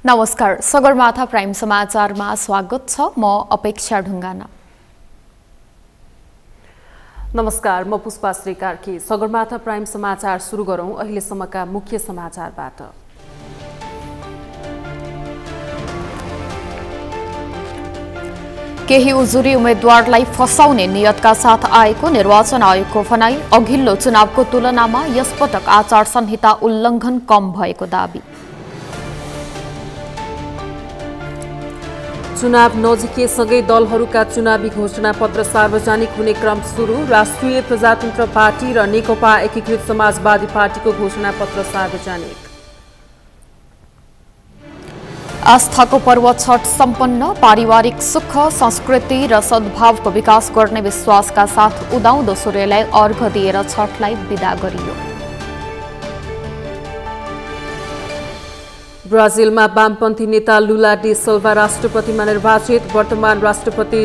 नमस्कार, सगरमाथा प्राइम समाचारमा स्वागत छ। म अपेक्षा ढुङ्गाना। नमस्कार, म पुष्पा श्री कार्की। सगरमाथा प्राइम समाचार सुरु गरौं अहिलेसम्मका मुख्य समाचारबाट। केही उजुरी उम्मेद्वारलाई फसाउने नियतका साथ आएको निर्वाचन आयोगको भनाई। अघिल्लो चुनावको तुलनामा यसपटक आचार संहिता उल्लङ्घन कम भएको दाबी। चुनाव नजिकैसँगै दलहरूका चुनावी घोषणापत्र सार्वजनिक हुने क्रम सुरु। राष्ट्रिय प्रजातन्त्र पार्टी र नेकपा एकीकृत समाजवादी पार्टीको घोषणापत्र सार्वजनिक। आस्थाको पर्व छठ सम्पन्न। पारिवारिक सुख, संस्कृति र सद्भावको विकास गर्ने विश्वासका साथ उदाउँदो सूर्यलाई अर्घ दिएर छठलाई बिदा गरियो। ब्राजिलमा वामपन्थी नेता लुला डी सिल्भा राष्ट्रपतिमा निर्वाचित। वर्तमान राष्ट्रपति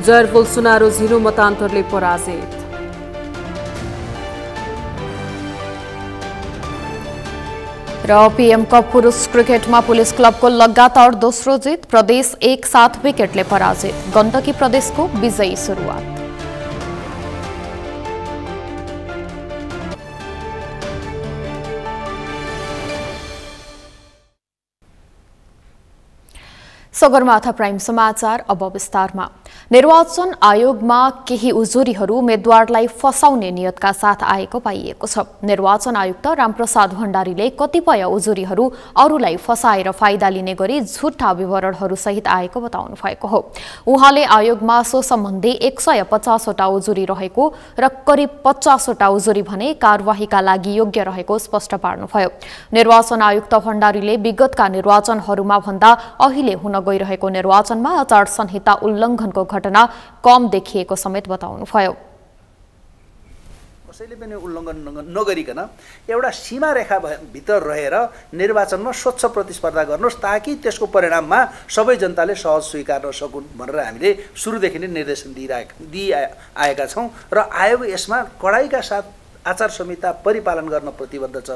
जायर बोल्सोनारो 0 मतान्तरले पराजित। र पीएम कप पुरुष क्रिकेटमा पुलिस क्लबको लगातार दोस्रो जित। प्रदेश 1-7 विकेटले पराजित। गण्डकी प्रदेशको विजयी सुरुवात। सगरमाथा प्राइम समाचार अब विस्तारमा। निर्वाचन आयोगमा केही उजुरीहरू उम्मेद्वारलाई फसाउने नियतका साथ आएको पाइएको छ। निर्वाचन आयुक्त रामप्रसाद भण्डारीले कतिपय उजुरीहरू अरूलाई फसाएर फाइदा लिने गरी झुटा विवरणहरू सहित आएको बताउनु भएको हो। उहाँले आयोगमा सो सम्बन्धी 150 वटा उजुरी रहेको र करिब 50 वटा उजुरी भने कारवाहीका लागि योग्य रहेको स्पष्ट पार्नुभयो। निर्वाचन आयुक्त भण्डारीले विगतका निर्वाचनहरूमा भन्दा अहिले हुन गइरहेको निर्वाचनमा आचार संहिता उल्लङ्घनको घटना कम देखिएको समेत बताउनुभयो। कसैले पनि उल्लङ्घन नगरिकन एउटा सीमा रेखा भित्र रहेर निर्वाचनमा स्वच्छ प्रतिस्पर्धा गर्नुहोस् ताकि त्यसको परिणाममा सबै जनताले सहज स्वीकार्न सकुन् भनेर हामीले सुरुदेखि नै निर्देशन दिइआएका छौँ र आयोग यसमा कडाइका साथ आचार संहिता परिपालन गर्न प्रतिबद्ध छ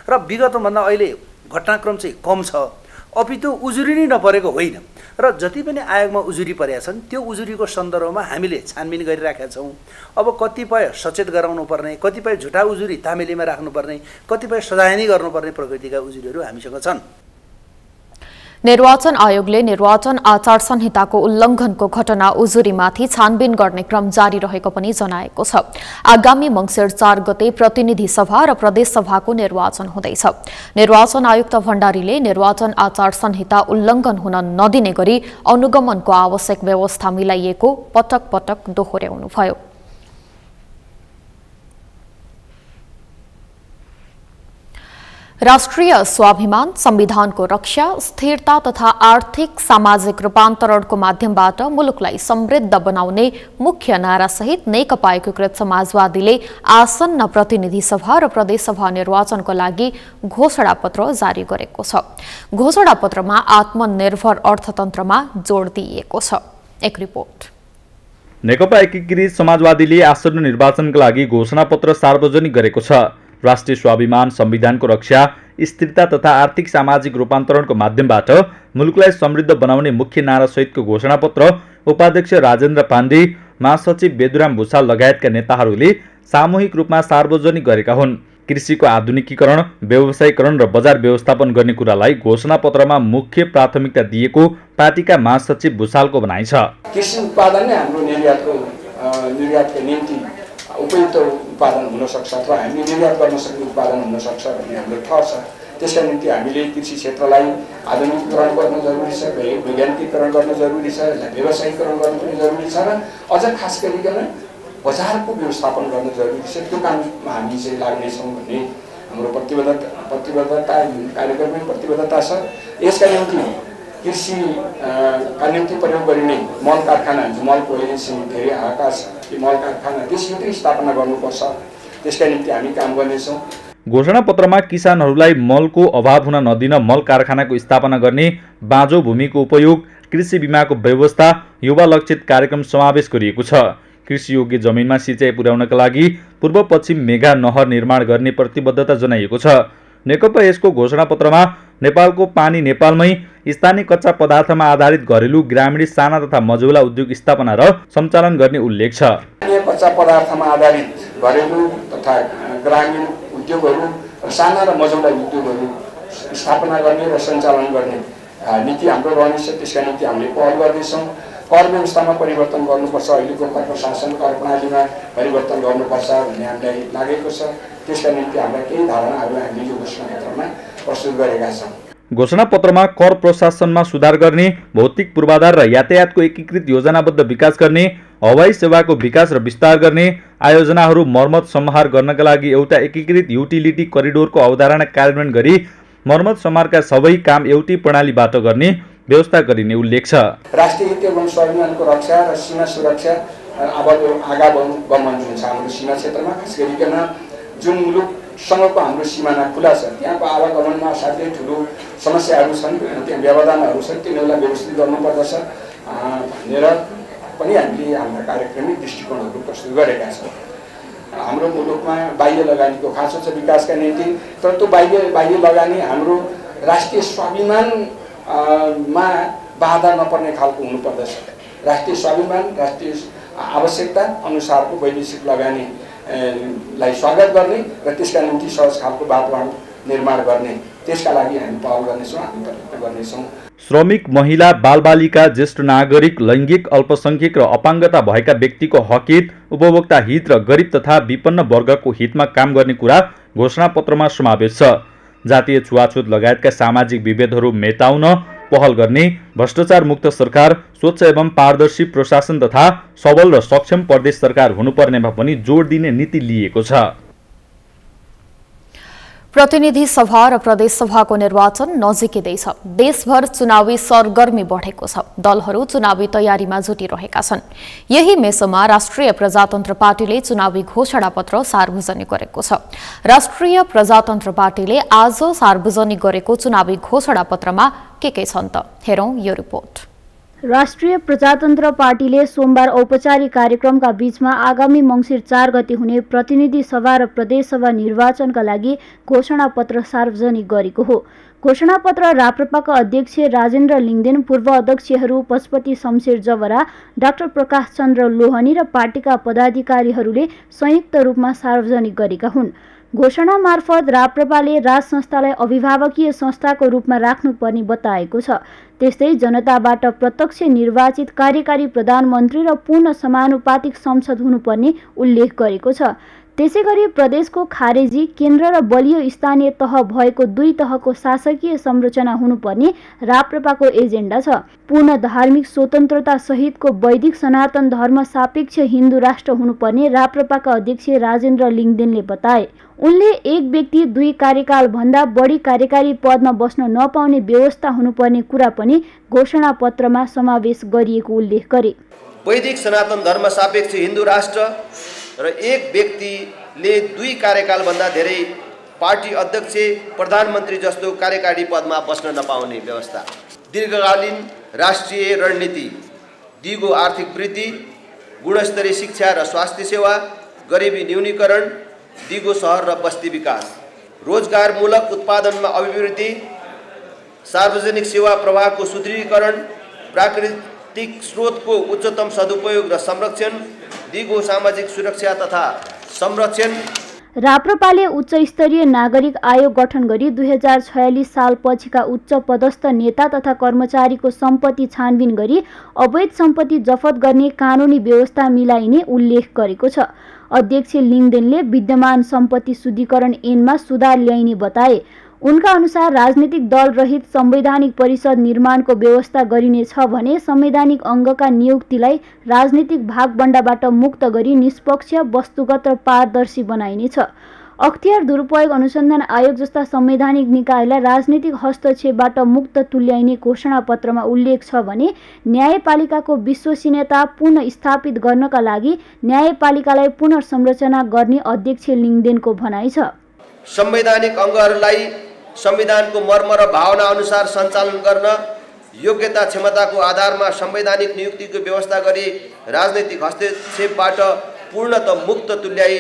र विगतभन्दा अहिले घटनाक्रम चाहिँ कम छ। अपितु उजुरी नै नपरेको होइन र जति पनि आयोगमा उजुरी परेका छन् त्यो उजुरीको सन्दर्भमा हामीले छानबिन गरिराखेका छौँ। अब कतिपय सचेत गराउनु पर्ने, कतिपय झुटा उजुरी तामेलीमा राख्नुपर्ने, कतिपय सजाय नै गर्नुपर्ने प्रकृतिका उजुरीहरू हामीसँग छन्। निर्वाचन आयोगले निर्वाचन आचार संहिताको उल्लङ्घनको घटना उजुरीमाथि छानबिन गर्ने क्रम जारी रहेको पनि जनाएको छ। आगामी मङ्सिर 4 गते प्रतिनिधि सभा र प्रदेश सभाको निर्वाचन हुँदैछ। निर्वाचन आयुक्त भण्डारीले निर्वाचन आचार संहिता उल्लङ्घन हुन नदिने गरी अनुगमनको आवश्यक व्यवस्था मिलाइएको पटक पटक दोहोर्याउनुभयो। राष्ट्रिय स्वाभिमान, संविधानको रक्षा, स्थिरता तथा आर्थिक सामाजिक रूपान्तरणको माध्यमबाट मुलुकलाई समृद्ध बनाउने मुख्य नारासहित नेकपा एकीकृत समाजवादीले आसन्न प्रतिनिधि सभा र प्रदेश सभा निर्वाचनको लागि घोषणापत्र जारी गरेको छ। घोषणापत्रमा आत्मनिर्भर अर्थतन्त्रमा जोड दिइएको छ। एक रिपोर्ट। नेकपा एकीकृत समाजवादीले आसन्न निर्वाचनका लागि घोषणापत्र सार्वजनिक गरेको छ। राष्ट्रिय स्वाभिमान, संविधानको रक्षा, स्थिरता तथा आर्थिक सामाजिक रूपान्तरणको माध्यमबाट मुलुकलाई समृद्ध बनाउने मुख्य नारासहितको घोषणापत्र उपाध्यक्ष राजेन्द्र पाण्डे, महासचिव बेदुराम भुषाल लगायतका नेताहरूले सामूहिक रूपमा सार्वजनिक गरेका हुन्। कृषिको आधुनिकीकरण, व्यवसायीकरण र बजार व्यवस्थापन गर्ने कुरालाई घोषणापत्रमा मुख्य प्राथमिकता दिएको पार्टीका महासचिव भुषालको भनाइ छ। कृषि उत्पादन नै हाम्रो निर्यातका निम्ति उपयुक्त उत्पादन हुन सक्छ अथवा हामीले निर्यात गर्न सक्ने उत्पादन हुन सक्छ भन्ने हाम्रो ठहर छ। त्यसका निम्ति हामीले कृषि क्षेत्रलाई आधुनिकीकरण गर्न जरुरी छ, वैज्ञानिकीकरण गर्न जरुरी छ, व्यवसायीकरण गर्न पनि जरुरी छ र अझ खास गरिकन बजारको व्यवस्थापन गर्न जरुरी छ। त्यो काममा हामी चाहिँ लाग्नेछौँ भन्ने हाम्रो प्रतिबद्धता कार्यक्रम पनि प्रतिबद्धता छ। यसका निम्ति कृषिका निम्ति प्रयोग गरिने मल कारखाना, मलको धेरै हाहाकार छ, ती मल कारखाना देशभित्रै स्थापना गर्नुपर्छ। त्यसका निम्ति हामी काम गर्नेछौँ। घोषणापत्रमा किसानहरूलाई मलको अभाव हुन नदिन मल कारखानाको स्थापना गर्ने, बाँझो भूमिको उपयोग, कृषि बीमाको व्यवस्था, युवा लक्षित कार्यक्रम समावेश गरिएको छ। कृषि योग्य जमिनमा सिँचाइ पुर्याउनका लागि पूर्व पश्चिम मेगा नहर निर्माण गर्ने प्रतिबद्धता जनाइएको छ। नेकपा यसको घोषणापत्रमा नेपालको पानी नेपालमै स्थानीय कच्चा पदार्थमा आधारित घरेलु ग्रामीण साना तथा मझौला उद्योग स्थापना र सञ्चालन गर्ने उल्लेख छ। कच्चा पदार्थमा आधारित घरेलु तथा ग्रामीण उद्योगहरू र साना र मझौला उद्योगहरू स्थापना गर्ने र सञ्चालन गर्ने नीति हाम्रो रहनेछ। त्यसका निम्ति हामीले पहल गर्दैछौँ। कर व्यवस्थामा परिवर्तन गर्नुपर्छ, अहिलेको कर प्रशासन कर प्रणालीमा परिवर्तन गर्नुपर्छ भन्ने हामीलाई लागेको छ। त्यसका निम्ति हाम्रा केही धारणाहरू हामीले यो घोषणापत्रमा प्रस्तुत गरेका छौँ। घोषणापत्रमा कर प्रशासनमा सुधार गर्ने, भौतिक पूर्वाधार र यातायातको एकीकृत योजनाबद्ध विकास गर्ने, हवाई सेवाको विकास र विस्तार गर्ने, आयोजनाहरू मर्मत सम्हार गर्नका लागि एउटा एकीकृत युटिलिटी करिडोरको अवधारणा कार्यान्वयन गरी मर्मत सम्हारका सबै काम एउटै प्रणालीबाट गर्ने व्यवस्था गरिने उल्लेख छ। राष्ट्रिय हित एवं स्वाभिमानको रक्षा र सीमा सुरक्षा अब आगागमन हुन्छ हाम्रो सीमा क्षेत्रमा, खास गरिकन जुन मुलुकसँगको हाम्रो सिमाना खुला छ त्यहाँको आवागमनमा असाध्यै ठुलो समस्याहरू छन्, त्यहाँ व्यवधानहरू छन्, तिनीहरूलाई व्यवस्थित गर्नुपर्दछ भनेर पनि हामीले हाम्रा कार्यक्रमिक दृष्टिकोणहरू प्रस्तुत गरेका छौँ। हाम्रो मुलुकमा बाह्य लगानीको खाँचो छ विकासका निम्ति, तर त्यो बाह्य लगानी हाम्रो राष्ट्रिय स्वाभिमानमा बाधा नपर्ने खालको हुनुपर्दछ। राष्ट्रिय स्वाभिमान, राष्ट्रिय आवश्यकता अनुसारको वैदेशिक लगानी लाई स्वागत गर्ने र त्यसका निम्ति सहज खालको वातावरण निर्माण गर्ने, त्यसका लागि हामी पहल गर्नेछौँ, हामी प्रयत्न गर्नेछौँ। श्रमिक, महिला, बालबालिका, ज्येष्ठ नागरिक, लैङ्गिक अल्पसंख्यक र अपाङ्गता भएका व्यक्तिको हक हित, उपभोक्ता हित र गरिब तथा विपन्न वर्गको हितमा काम गर्ने कुरा घोषणापत्रमा समावेश छ। जातीय छुवाछुत लगायतका सामाजिक विभेदहरू मेटाउन पहल गर्ने, भ्रष्टाचार मुक्त सरकार, स्वच्छ एवं पारदर्शी प्रशासन तथा सबल र सक्षम प्रदेश सरकार हुनुपर्नेमा पनि जोड दिने नीति लिएको छ। प्रतिनिधि सभा र प्रदेश सभाको निर्वाचन नजिकै छ। देशभर चुनावी सरगर्मी बढेको छ। दलहरू चुनावी तयारीमा जुटिरहेका छन्। यही मेसोमा राष्ट्रिय प्रजातन्त्र पार्टीले चुनावी घोषणापत्र सार्वजनिक गरेको छ। राष्ट्रिय प्रजातन्त्र पार्टीले आज सार्वजनिक गरेको चुनावी घोषणापत्रमा के छन् त हेरौं यो रिपोर्ट। राष्ट्रिय प्रजातन्त्र पार्टीले सोमबार औपचारिक कार्यक्रमका बीचमा आगामी मङ्सिर 4 गते हुने प्रतिनिधि सभा र प्रदेश सभा निर्वाचनका लागि घोषणापत्र सार्वजनिक गरेको हो। घोषणापत्र राप्रपाका अध्यक्ष राजेन्द्र लिङदेन, पूर्व अध्यक्षहरू पशुपति शमशेर जवरा, डाक्टर प्रकाश चन्द्र लोहनी र पार्टीका पदाधिकारीहरूले संयुक्त रूपमा सार्वजनिक गरेका हुन्। घोषणा मार्फत राप्रपाले राज संस्थालाई अभिभावकीय संस्थाको रूपमा राख्नुपर्ने बताएको छ। त्यस्तै जनताबाट प्रत्यक्ष निर्वाचित कार्यकारी प्रधानमन्त्री र पूर्ण समानुपातिक संसद हुनुपर्ने उल्लेख गरेको छ। त्यसैगरी प्रदेशको खारेजी, केन्द्र र बलियो स्थानीय तह भएको 2 तहको शासकीय संरचना हुनुपर्ने राप्रपाको एजेन्डा छ। पूर्ण धार्मिक स्वतन्त्रता सहितको वैदिक सनातन धर्म सापेक्ष हिन्दू राष्ट्र हुनुपर्ने राप्रपाका अध्यक्ष राजेन्द्र लिङदेनले बताए। उनले एक व्यक्ति 2 कार्यकाल भन्दा बढी कार्यकारी पदमा बस्न नपाउने व्यवस्था हुनुपर्ने कुरा पनि घोषणापत्रमा समावेश गरिएको उल्लेख गरे। वैदिक सनातन धर्म सापेक्ष हिन्दू राष्ट्र र एक व्यक्तिले 2 कार्यकालभन्दा धेरै पार्टी अध्यक्ष, प्रधानमन्त्री जस्तो कार्यकारी पदमा बस्न नपाउने व्यवस्था, दीर्घकालीन राष्ट्रिय रणनीति, दिगो आर्थिक वृद्धि, गुणस्तरीय शिक्षा र स्वास्थ्य सेवा, गरिबी न्यूनीकरण, दिगो सहर र बस्ती विकास, रोजगारमूलक उत्पादनमा अभिवृद्धि, सार्वजनिक सेवा प्रवाहको सुदृढीकरण, प्राकृतिक स्रोतको उच्चतम सदुपयोग र संरक्षण, दिगो सामाजिक सुरक्षा तथा संरक्षण। राप्रपाले उच्च स्तरीय नागरिक आयोग गठन गरी 2046 साल पछिका उच्च पदस्थ नेता तथा कर्मचारीको सम्पत्ति छानबिन गरी अवैध सम्पत्ति जफत गर्ने कानुनी व्यवस्था मिलाइने उल्लेख गरेको छ। अध्यक्ष लिङदेनले विद्यमान सम्पत्ति शुद्धिकरण ऐनमा सुधार ल्याइने बताए। उनका अनुसार राजनीतिक दल रहित संवैधानिक परिषद निर्माणको व्यवस्था गरिनेछ भने संवैधानिक अङ्गका नियुक्तिलाई राजनीतिक भागबण्डाबाट मुक्त गरी निष्पक्ष, वस्तुगत र पारदर्शी बनाइनेछ। अख्तियार दुरुपयोग अनुसन्धान आयोग जस्ता संवैधानिक निकायलाई राजनीतिक हस्तक्षेपबाट मुक्त तुल्याइने घोषणापत्रमा उल्लेख छ भने न्यायपालिकाको विश्वसनीयता पुनः स्थापित गर्नका लागि न्यायपालिकालाई पुनर्संरचना गर्ने अध्यक्ष लिङदेनको भनाइ छ। संवैधानिक अङ्गहरूलाई संविधानको मर्म र भावना अनुसार सञ्चालन गर्न योग्यता क्षमताको आधारमा संवैधानिक नियुक्तिको व्यवस्था गरी राजनीतिक हस्तक्षेपबाट पूर्णतः मुक्त तुल्याई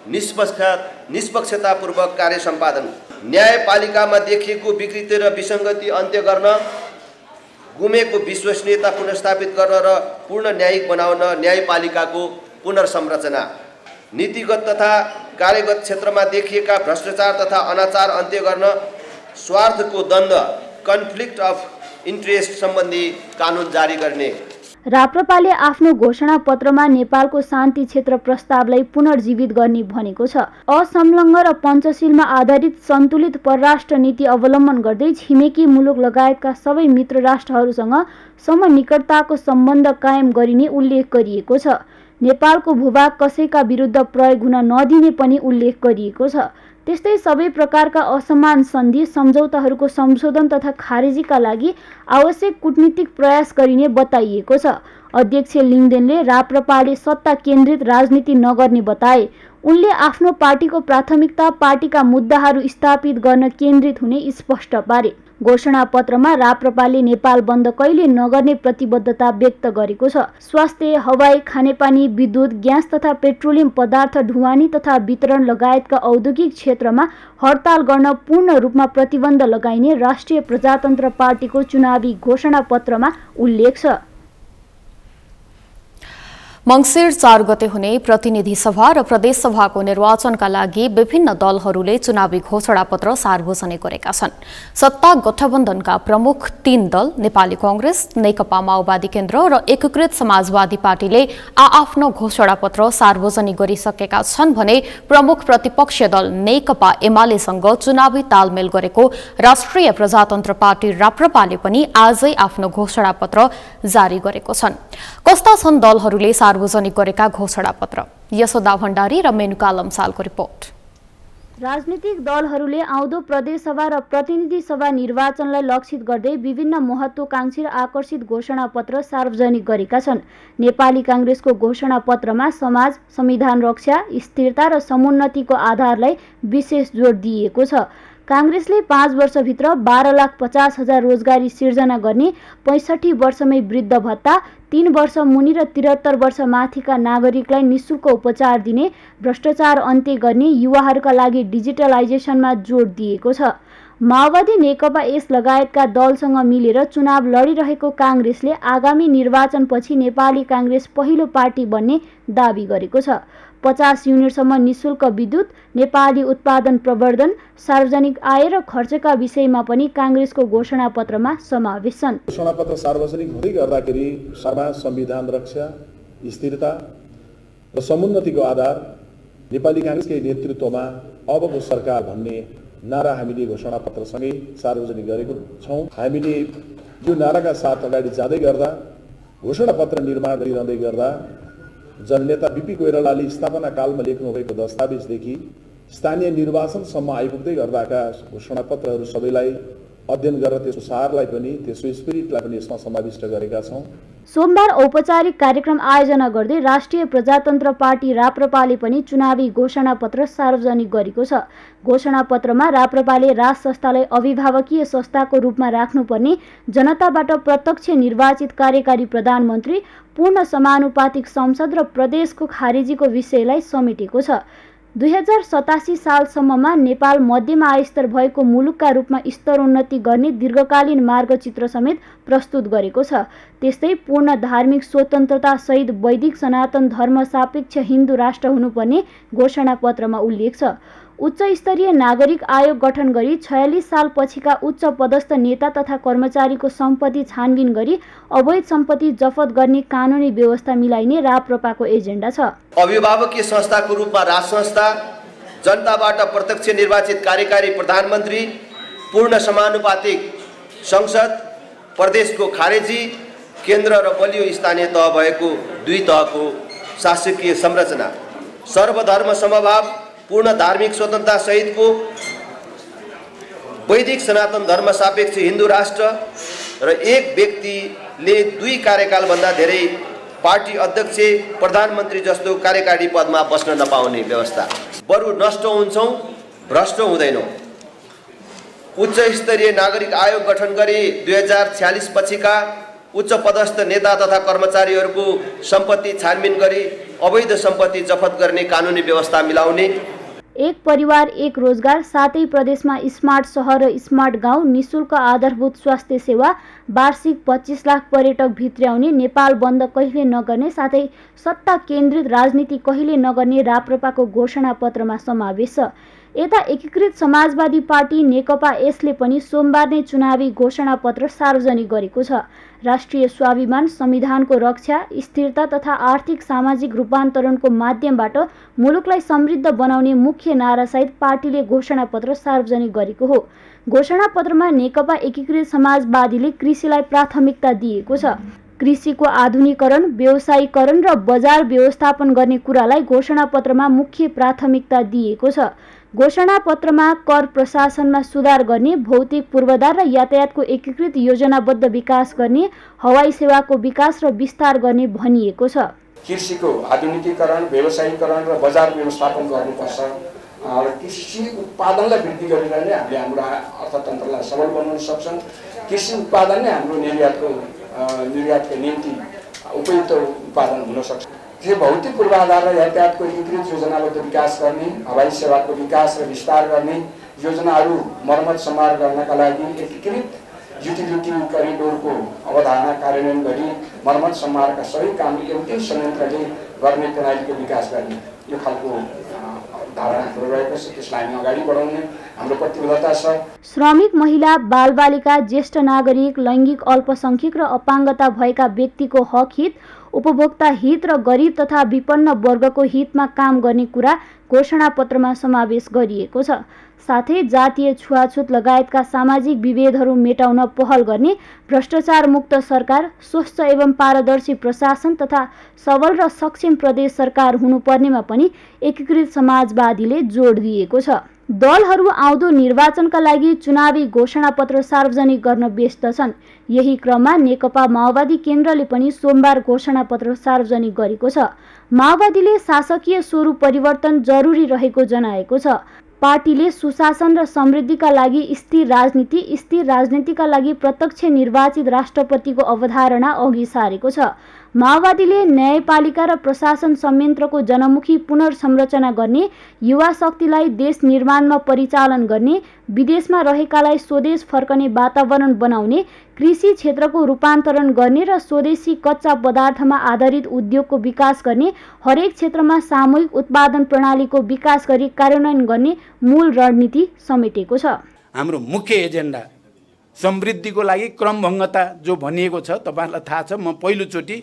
निष्पक्षतापूर्वक कार्य सम्पादन न्यायपालिकामा देखिएको विकृति र विसङ्गति अन्त्य गर्न, गुमेको विश्वसनीयता पुनर्स्थापित गर्न र पूर्ण न्यायिक बनाउन न्यायपालिकाको पुनर्संरचना, नीतिगत तथा कार्यगत क्षेत्रमा देखिएका भ्रष्टाचार तथा अनाचार अन्त्य गर्न, स्वार्थको द्वन्द्व कन्फ्लिक्ट अफ इन्ट्रेस्ट सम्बन्धी कानुन जारी गर्ने। राप्रपाले आफ्नो घोषणा पत्रमा नेपालको शान्ति क्षेत्र प्रस्तावलाई पुनर्जीवित गर्ने भनेको छ। असंलग्न र पञ्चशीलमा आधारित सन्तुलित परराष्ट्र नीति अवलम्बन गर्दै छिमेकी मुलुक लगायतका सबै मित्र राष्ट्रहरूसँग समनिकटताको सम्बन्ध कायम गरिने उल्लेख गरिएको छ। नेपालको भूभाग कसैका विरुद्ध प्रयोग हुन नदिने पनि उल्लेख गरिएको छ। त्यस्तै सबै प्रकारका असमान सन्धि सम्झौताहरूको संशोधन तथा खारेजीका लागि आवश्यक कूटनीतिक प्रयास गरिने बताइएको छ। अध्यक्ष लिङदेनले राप्रपाले सत्ता केन्द्रित राजनीति नगर्ने बताए। उनले आफ्नो पार्टीको प्राथमिकता पार्टीका मुद्दाहरू स्थापित गर्न केन्द्रित हुने स्पष्ट पारे। घोषणा पत्रमा राप्रपाले नेपाल बन्द कहिले नगर्ने प्रतिबद्धता व्यक्त गरेको छ। स्वास्थ्य, हवाई, खानेपानी, विद्युत, ग्यास तथा पेट्रोलियम पदार्थ ढुवानी तथा वितरण लगायतका औद्योगिक क्षेत्रमा हडताल गर्न पूर्ण रूपमा प्रतिबन्ध लगाइने राष्ट्रिय प्रजातन्त्र पार्टीको चुनावी घोषणा पत्रमा उल्लेख छ। मंसिर 4 गते हुने प्रतिनिधि सभा र प्रदेश सभाको निर्वाचनका लागि विभिन्न दलहरूले चुनावी घोषणापत्र सार्वजनिक गरेका छन्। सत्ता गठबन्धनका प्रमुख 3 दल नेपाली कांग्रेस, नेकपा माओवादी केन्द्र र एकीकृत समाजवादी पार्टीले आआफ्नो घोषणापत्र सार्वजनिक गरिसकेका छन् भने प्रमुख प्रतिपक्षी दल नेकपा एमालेसँग चुनावी तालमेल गरेको राष्ट्रिय प्रजातन्त्र पार्टी राप्रपाले पनि आजै आफ्नो घोषणापत्र जारी गरेको छन्। कस्ता छन् दलहरूले सार्वजनिक गरेका घोषणापत्र? यशोदा भण्डारी र मेनुका लम्सालको रिपोर्ट। राजनीतिक दलहरूले आउँदो प्रदेश सभा र प्रतिनिधि सभा निर्वाचनलाई लक्षित गर्दै विभिन्न महत्त्वकांक्षी र आकर्षित घोषणापत्र सार्वजनिक गरेका छन्। नेपाली कांग्रेसको घोषणापत्रमा समाज, संविधान रक्षा, स्थिरता र समुन्नतिको आधारलाई विशेष जोड दिइएको छ। कांग्रेसले 5 वर्षभित्र 12,50,000 रोजगारी सिर्जना गर्ने, 65 वर्षमै वृद्ध भत्ता, 3 वर्ष मुनि र 73 वर्ष माथिका नागरिकलाई निःशुल्क उपचार दिने, भ्रष्टाचार अन्त्य गर्ने, युवाहरूका लागि डिजिटलाइजेसनमा जोड दिएको छ। माओवादी, नेकपा यस लगायतका दलसँग मिलेर चुनाव लडिरहेको कांग्रेसले आगामी निर्वाचनपछि नेपाली कांग्रेस पहिलो पार्टी बन्ने दाबी गरेको छ। 50 युनिटसम्म निःशुल्क विद्युत, नेपाली उत्पादन प्रवर्धन, सार्वजनिक आय र खर्चका विषयमा पनि कांग्रेसको घोषणापत्रमा समावेश छन्। घोषणापत्र सार्वजनिक हुँदै गर्दाखेरि समाज, संविधान रक्षा, स्थिरता र समुन्नतिको आधार नेपाली कांग्रेसकै नेतृत्वमा अबको सरकार भन्ने नारा हामीले घोषणापत्रसँगै सार्वजनिक गरेको छौँ। हामीले यो नाराका साथ अगाडि जाँदै गर्दा घोषणापत्र निर्माण गरिरहँदै गर्दा जननेता बीपी कोइरालाले स्थापना कालमा लेख्नुभएको दस्तावेजदेखि स्थानीय निर्वाचनसम्म आइपुग्दै गर्दाका घोषणापत्रहरू सबैलाई अध्ययन गरेर त्यसको सारलाई पनि, त्यसको स्पिरिटलाई पनि यसमा समाविष्ट गरेका छौँ। सोमबार औपचारिक कार्यक्रम आयोजना गर्दै राष्ट्रिय प्रजातन्त्र पार्टी राप्रपाले पनि चुनावी घोषणापत्र सार्वजनिक गरेको छ। घोषणापत्रमा राप्रपाले राज संस्थालाई अभिभावकीय संस्थाको रूपमा राख्नुपर्ने, जनताबाट प्रत्यक्ष निर्वाचित कार्यकारी प्रधानमन्त्री, पूर्ण समानुपातिक संसद र प्रदेशको खारेजीको विषयलाई समेटेको छ। 2087 सालसम्ममा नेपाल मध्यम आयस्तर भएको मुलुकका रूपमा स्तरोन्नति गर्ने दीर्घकालीन मार्गचित्र समेत प्रस्तुत गरेको छ। त्यस्तै पूर्ण धार्मिक स्वतन्त्रता सहित वैदिक सनातन धर्म सापेक्ष हिन्दू राष्ट्र हुनुपर्ने घोषणापत्रमा उल्लेख छ। उच्च स्तरीय नागरिक आयोग गठन गरी 46 साल पछिका उच्च पदस्थ नेता तथा कर्मचारीको सम्पत्ति छानबिन गरी अवैध सम्पत्ति जफत गर्ने कानुनी व्यवस्था मिलाइने राप्रपाको एजेन्डा छ। अभिभावकीय संस्थाको रूपमा राज संस्था, जनताबाट प्रत्यक्ष निर्वाचित कार्यकारी प्रधानमन्त्री, पूर्ण समानुपातिक संसद, प्रदेशको खारेजी, केन्द्र र बलियो स्थानीय तह भएको 2 तहको शासकीय संरचना, सर्वधर्म समभाव, पूर्ण धार्मिक स्वतन्त्रता सहितको वैदिक सनातन धर्म सापेक्ष हिन्दू राष्ट्र र एक व्यक्तिले 2 कार्यकालभन्दा धेरै पार्टी अध्यक्ष, प्रधानमन्त्री जस्तो कार्यकारी पदमा बस्न नपाउने व्यवस्था। बरु नष्ट हुन्छौँ, भ्रष्ट हुँदैनौँ। उच्च स्तरीय नागरिक आयोग गठन गरी 2046 पछिका उच्च पदस्थ नेता तथा कर्मचारीहरूको सम्पत्ति छानबिन गरी अवैध सम्पत्ति जफत गर्ने कानुनी व्यवस्था मिलाउने। एक परिवार एक रोजगार, सातै प्रदेशमा स्मार्ट सहर र स्मार्ट गाउँ, निशुल्क आधारभूत स्वास्थ्य सेवा, वार्षिक 25 लाख पर्यटक भित्र्याउने, नेपाल बन्द कहिले नगर्ने, साथै सत्ता केन्द्रित राजनीति कहिले नगर्ने राप्रपाको घोषणापत्रमा समावेश छ। यता एकीकृत समाजवादी पार्टी नेकपा यसले पनि सोमबार नै चुनावी घोषणापत्र सार्वजनिक गरेको छ। राष्ट्रिय स्वाभिमान, संविधानको रक्षा, स्थिरता तथा आर्थिक सामाजिक रूपान्तरणको माध्यमबाट मुलुकलाई समृद्ध बनाउने मुख्य नारासहित पार्टीले घोषणापत्र सार्वजनिक गरेको हो। घोषणापत्रमा नेकपा एकीकृत समाजवादीले कृषिलाई प्राथमिकता दिएको छ। कृषिको आधुनिकीकरण, व्यवसायीकरण र बजार व्यवस्थापन गर्ने कुरालाई घोषणापत्रमा मुख्य प्राथमिकता दिएको छ। घोषणापत्रमा कर प्रशासनमा सुधार गर्ने, भौतिक पूर्वाधार र यातायातको एकीकृत योजनाबद्ध विकास गर्ने, हवाई सेवाको विकास र विस्तार गर्ने भनिएको छ। कृषिको आधुनिकीकरण, व्यवसायीकरण र बजार व्यवस्थापन गर्नुपर्छ र कृषि उत्पादनलाई वृद्धि गरेर नै हामीले हाम्रो अर्थतन्त्रलाई सबल बनाउन सक्छौँ। कृषि उत्पादन नै हाम्रो निर्यातको निम्ति उपयुक्त उत्पादन हुन सक्छ। त्यो भौतिक पूर्वाधार र यातायातको एकीकृत योजनाबद्ध विकास गर्ने, हवाई सेवाको विकास र विस्तार गर्ने, योजनाहरू मर्मत सम्हार गर्नका लागि एकीकृत युटिलिटी करिडोरको अवधारणा कार्यान्वयन गरी मर्मत सम्हारका सबै काम एउटै संयन्त्रले गर्ने प्रणालीको विकास गर्ने, यो खालको धारणाहरू रहेको छ। त्यसलाई हामी अगाडि बढाउने हाम्रो प्रतिबद्धता छ। श्रमिक, महिला, बालबालिका, ज्येष्ठ नागरिक, लैङ्गिक अल्पसंख्यक र अपाङ्गता भएका व्यक्तिको हक हित, उपभोक्ता हित र गरिब तथा विपन्न वर्गको हितमा काम गर्ने कुरा घोषणापत्रमा समावेश गरिएको छ। साथै जातीय छुवाछुत लगायतका सामाजिक विभेदहरू मेटाउन पहल गर्ने, भ्रष्टाचार मुक्त सरकार, स्वच्छ एवं पारदर्शी प्रशासन तथा सबल र सक्षम प्रदेश सरकार हुनुपर्नेमा पनि एकीकृत समाजवादीले जोड दिएको छ। दलहरू आउँदो निर्वाचनका लागि चुनावी घोषणापत्र सार्वजनिक गर्न व्यस्त छन्। यही क्रममा नेकपा माओवादी केन्द्रले पनि सोमबार घोषणापत्र सार्वजनिक गरेको छ। माओवादीले शासकीय स्वरूप परिवर्तन जरुरी रहेको जनाएको छ। पार्टीले सुशासन र समृद्धिका लागि स्थिर राजनीतिका लागि प्रत्यक्ष निर्वाचित राष्ट्रपतिको अवधारणा अघि सारेको छ। माओवादीले न्यायपालिका र प्रशासन संयन्त्रको जनमुखी पुनर्संरचना गर्ने, युवा शक्तिलाई देश निर्माणमा परिचालन गर्ने, विदेशमा रहेकालाई स्वदेश फर्कने वातावरण बनाउने, कृषि क्षेत्रको रूपान्तरण गर्ने र स्वदेशी कच्चा पदार्थमा आधारित उद्योगको विकास गर्ने, हरेक क्षेत्रमा सामूहिक उत्पादन प्रणालीको विकास गरी कार्यान्वयन गर्ने मूल रणनीति समेटेको छ। हाम्रो मुख्य एजेन्डा समृद्धिको लागि क्रमभङ्गता जो भनिएको छ, तपाईहरुलाई थाहा छ। म पहिलोचोटि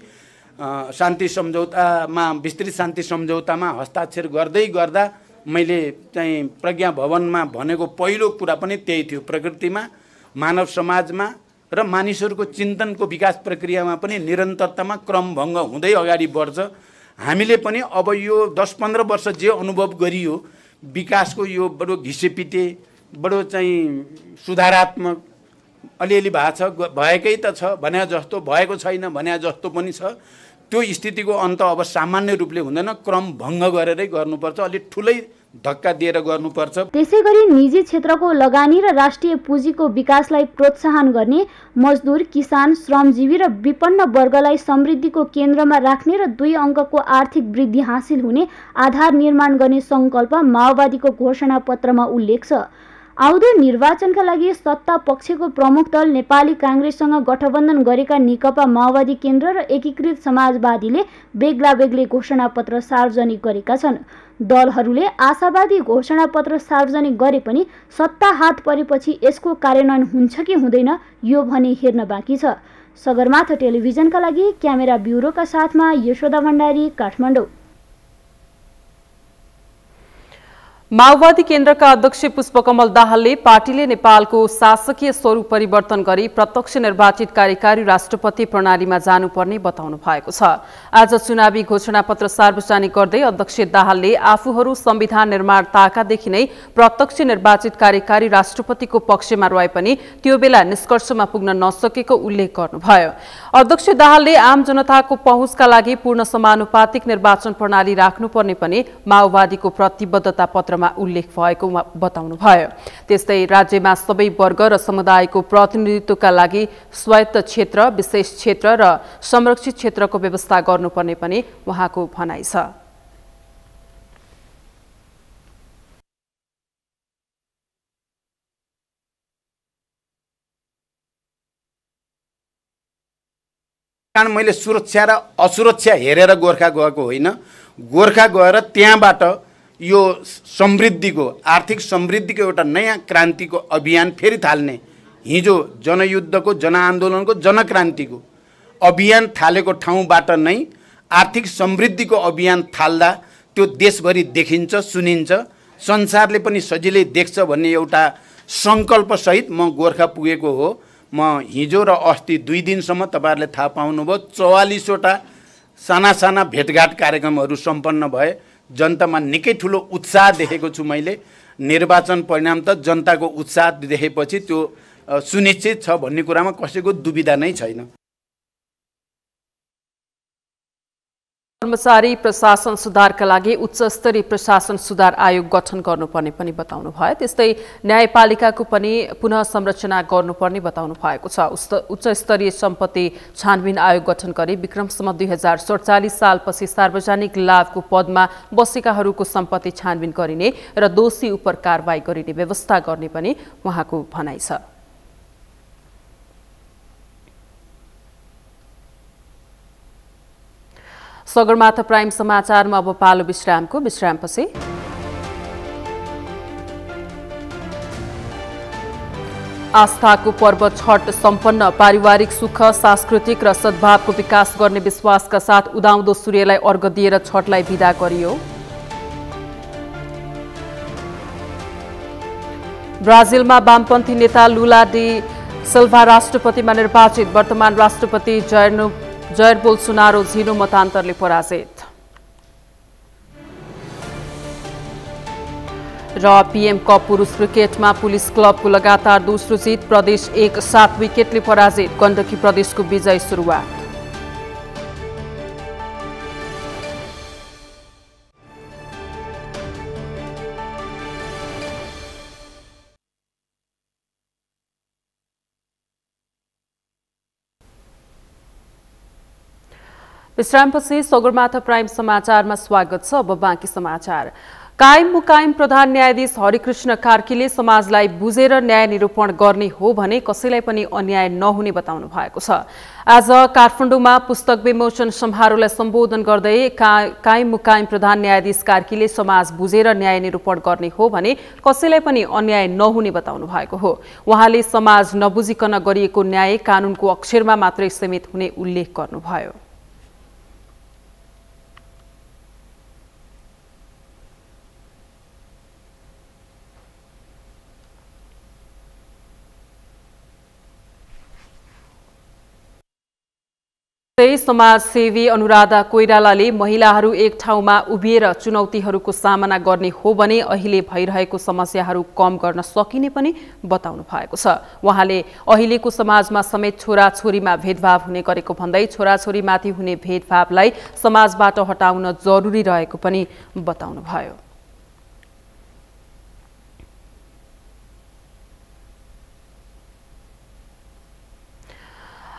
शान्ति सम्झौतामा, विस्तृत शान्ति सम्झौतामा हस्ताक्षर गर्दै गर्दा मैले चाहिँ प्रज्ञा भवनमा भनेको पहिलो कुरा पनि त्यही थियो। प्रकृतिमा, मानव समाजमा र मानिसहरूको चिन्तनको विकास प्रक्रियामा पनि निरन्तरतामा क्रमभङ्ग हुँदै अगाडि बढ्छ। हामीले पनि अब यो 10-15 वर्ष जे अनुभव गरियो विकासको, यो बडो घिसेपिटे, बडो चाहिँ सुधारात्मक अलिअलि भएकै त छ भने जस्तो, भएको छैन भने जस्तो पनि छ। त्यो स्थितिको अन्त अब सामान्य रूपले हुँदैन, क्रम भङ्ग गरेरै गर्नुपर्छ, अलि ठुलै धक्का दिएर गर्नुपर्छ। त्यसैगरी निजी क्षेत्रको लगानी र राष्ट्रिय पुँजीको विकासलाई प्रोत्साहन गर्ने, मजदुर, किसान, श्रमजीवी र विपन्न वर्गलाई समृद्धिको केन्द्रमा राख्ने र 2 अङ्कको आर्थिक वृद्धि हासिल हुने आधार निर्माण गर्ने सङ्कल्प माओवादीको घोषणापत्रमा उल्लेख छ। आउँदो निर्वाचनका लागि सत्ता पक्षको प्रमुख दल नेपाली काङ्ग्रेससँग गठबन्धन गरेका नेकपा माओवादी केन्द्र र एकीकृत समाजवादीले बेग्ला-बेग्लै घोषणापत्र सार्वजनिक गरेका छन्। दलहरूले आशावादी घोषणापत्र सार्वजनिक गरे पनि सत्ता हात परेपछि यसको कार्यान्वयन हुन्छ कि हुँदैन यो भने हेर्न बाँकी छ। सगरमाथा टेलिभिजनका लागि क्यामेरा ब्युरोका साथमा यशोदा भण्डारी, काठमाडौँ। माओवादी केन्द्रका अध्यक्ष पुष्पकमल दाहालले पार्टीले नेपालको शासकीय स्वरूप परिवर्तन गरी प्रत्यक्ष निर्वाचित कार्यकारी राष्ट्रपति प्रणालीमा जानुपर्ने बताउनु भएको छ। आज चुनावी घोषणापत्र सार्वजनिक गर्दै अध्यक्ष दाहालले आफूहरू संविधान निर्माताकादेखि नै प्रत्यक्ष निर्वाचित कार्यकारी राष्ट्रपतिको पक्षमा रहे पनि त्यो बेला निष्कर्षमा पुग्न नसकेको उल्लेख गर्नुभयो। अध्यक्ष दाहालले आम जनताको पहुँचका लागि पूर्ण समानुपातिक निर्वाचन प्रणाली राख्नुपर्ने पनि माओवादीको प्रतिबद्धता पत्र उल्लेख भएको बताउनुभयो। त्यस्तै राज्यमा सबै वर्ग र समुदायको प्रतिनिधित्वका लागि स्वायत्त क्षेत्र, विशेष क्षेत्र र संरक्षित क्षेत्रको व्यवस्था गर्नुपर्ने पनि उहाँको भनाइ छ। कारण मैले सुरक्षा र असुरक्षा हेरेर गोर्खा गएको होइन। गोर्खा गएर त्यहाँबाट यो समृद्धिको आर्थिक समृद्धिको एउटा नयाँ क्रान्तिको अभियान फेरि थाल्ने, हिजो जनयुद्धको जनआन्दोलनको जनक्रान्तिको अभियान थालेको ठाउँबाट नै आर्थिक समृद्धिको अभियान थाल्दा त्यो देशभरि देखिन्छ, सुनिन्छ, संसारले पनि सजिलै देख्छ भन्ने एउटा सङ्कल्पसहित म गोर्खा पुगेको हो। म हिजो र अस्ति 2 दिनसम्म तपाईँहरूले थाहा पाउनुभयो 44वटा साना साना भेटघाट कार्यक्रमहरू सम्पन्न भए। जनतामा निकै ठुलो उत्साह देखेको छु मैले। निर्वाचन परिणाम त जनताको उत्साह देखेपछि त्यो सुनिश्चित छ भन्ने कुरामा कसैको दुविधा नै छैन। कर्मचारी प्रशासन सुधारका लागि उच्च स्तरीय प्रशासन सुधार आयोग गठन गर्नुपर्ने पनि बताउनु भयो। त्यस्तै न्यायपालिकाको पनि पुनः संरचना गर्नुपर्ने बताउनु भएको छ। उच्च स्तरीय सम्पत्ति छानबिन आयोग गठन गरी विक्रमसम्म 2047 सालपछि सार्वजनिक लाभको पदमा बसेकाहरूको सम्पत्ति छानबिन गरिने र दोषी उप कारबाही गरिने व्यवस्था गर्ने पनि उहाँको भनाइ छ। सगरमाथा प्राइम समाचारमा अब पालो विश्रामको। विश्रामपछि आस्थाको पर्व छठ सम्पन्न, पारिवारिक सुख, सांस्कृतिक र सद्भावको विकास गर्ने विश्वासका साथ उदाउँदो सूर्यलाई अर्घ दिएर छठलाई बिदा गरियो। ब्राजिलमा वामपन्थी नेता लुला डी सिल्भा राष्ट्रपतिमा निर्वाचित, वर्तमान राष्ट्रपति जायर बोल्सोनारो झिनो मतान्तरले पराजित। र पीएम कप पुरुष क्रिकेटमा पुलिस क्लबको लगातार दोस्रो जित, प्रदेश 1 7 विकेटले पराजित, गण्डकी प्रदेशको विजय सुरुवात। विश्रामपछि सगरमाथा प्राइम समाचारमा स्वागत छ। अब बाँकी समाचार। कायम मुकायम प्रधान न्यायाधीश हरिकृष्ण कार्कीले समाजलाई बुझेर न्याय निरूपण गर्ने हो भने कसैलाई पनि अन्याय नहुने बताउनु भएको छ। आज काठमाडौँमा पुस्तक विमोचन समारोहलाई सम्बोधन गर्दै कायम मुकायम प्रधान न्यायाधीश कार्कीले समाज बुझेर न्याय निरूपण गर्ने हो भने कसैलाई पनि अन्याय नहुने बताउनु भएको हो। उहाँले समाज नबुझिकन गरिएको न्याय कानूनको अक्षरमा मात्रै सीमित हुने उल्लेख गर्नुभयो। समाजसेवी अनुराधा कोइरालाले महिलाहरू एक ठाउँमा उभिएर चुनौतीहरूको सामना गर्ने हो भने अहिले भइरहेको समस्याहरू कम गर्न सकिने पनि बताउनु भएको छ। उहाँले अहिलेको समाजमा समेत छोराछोरीमा भेदभाव हुने गरेको भन्दै छोराछोरीमाथि हुने भेदभावलाई समाजबाट हटाउन जरुरी रहेको पनि बताउनुभयो।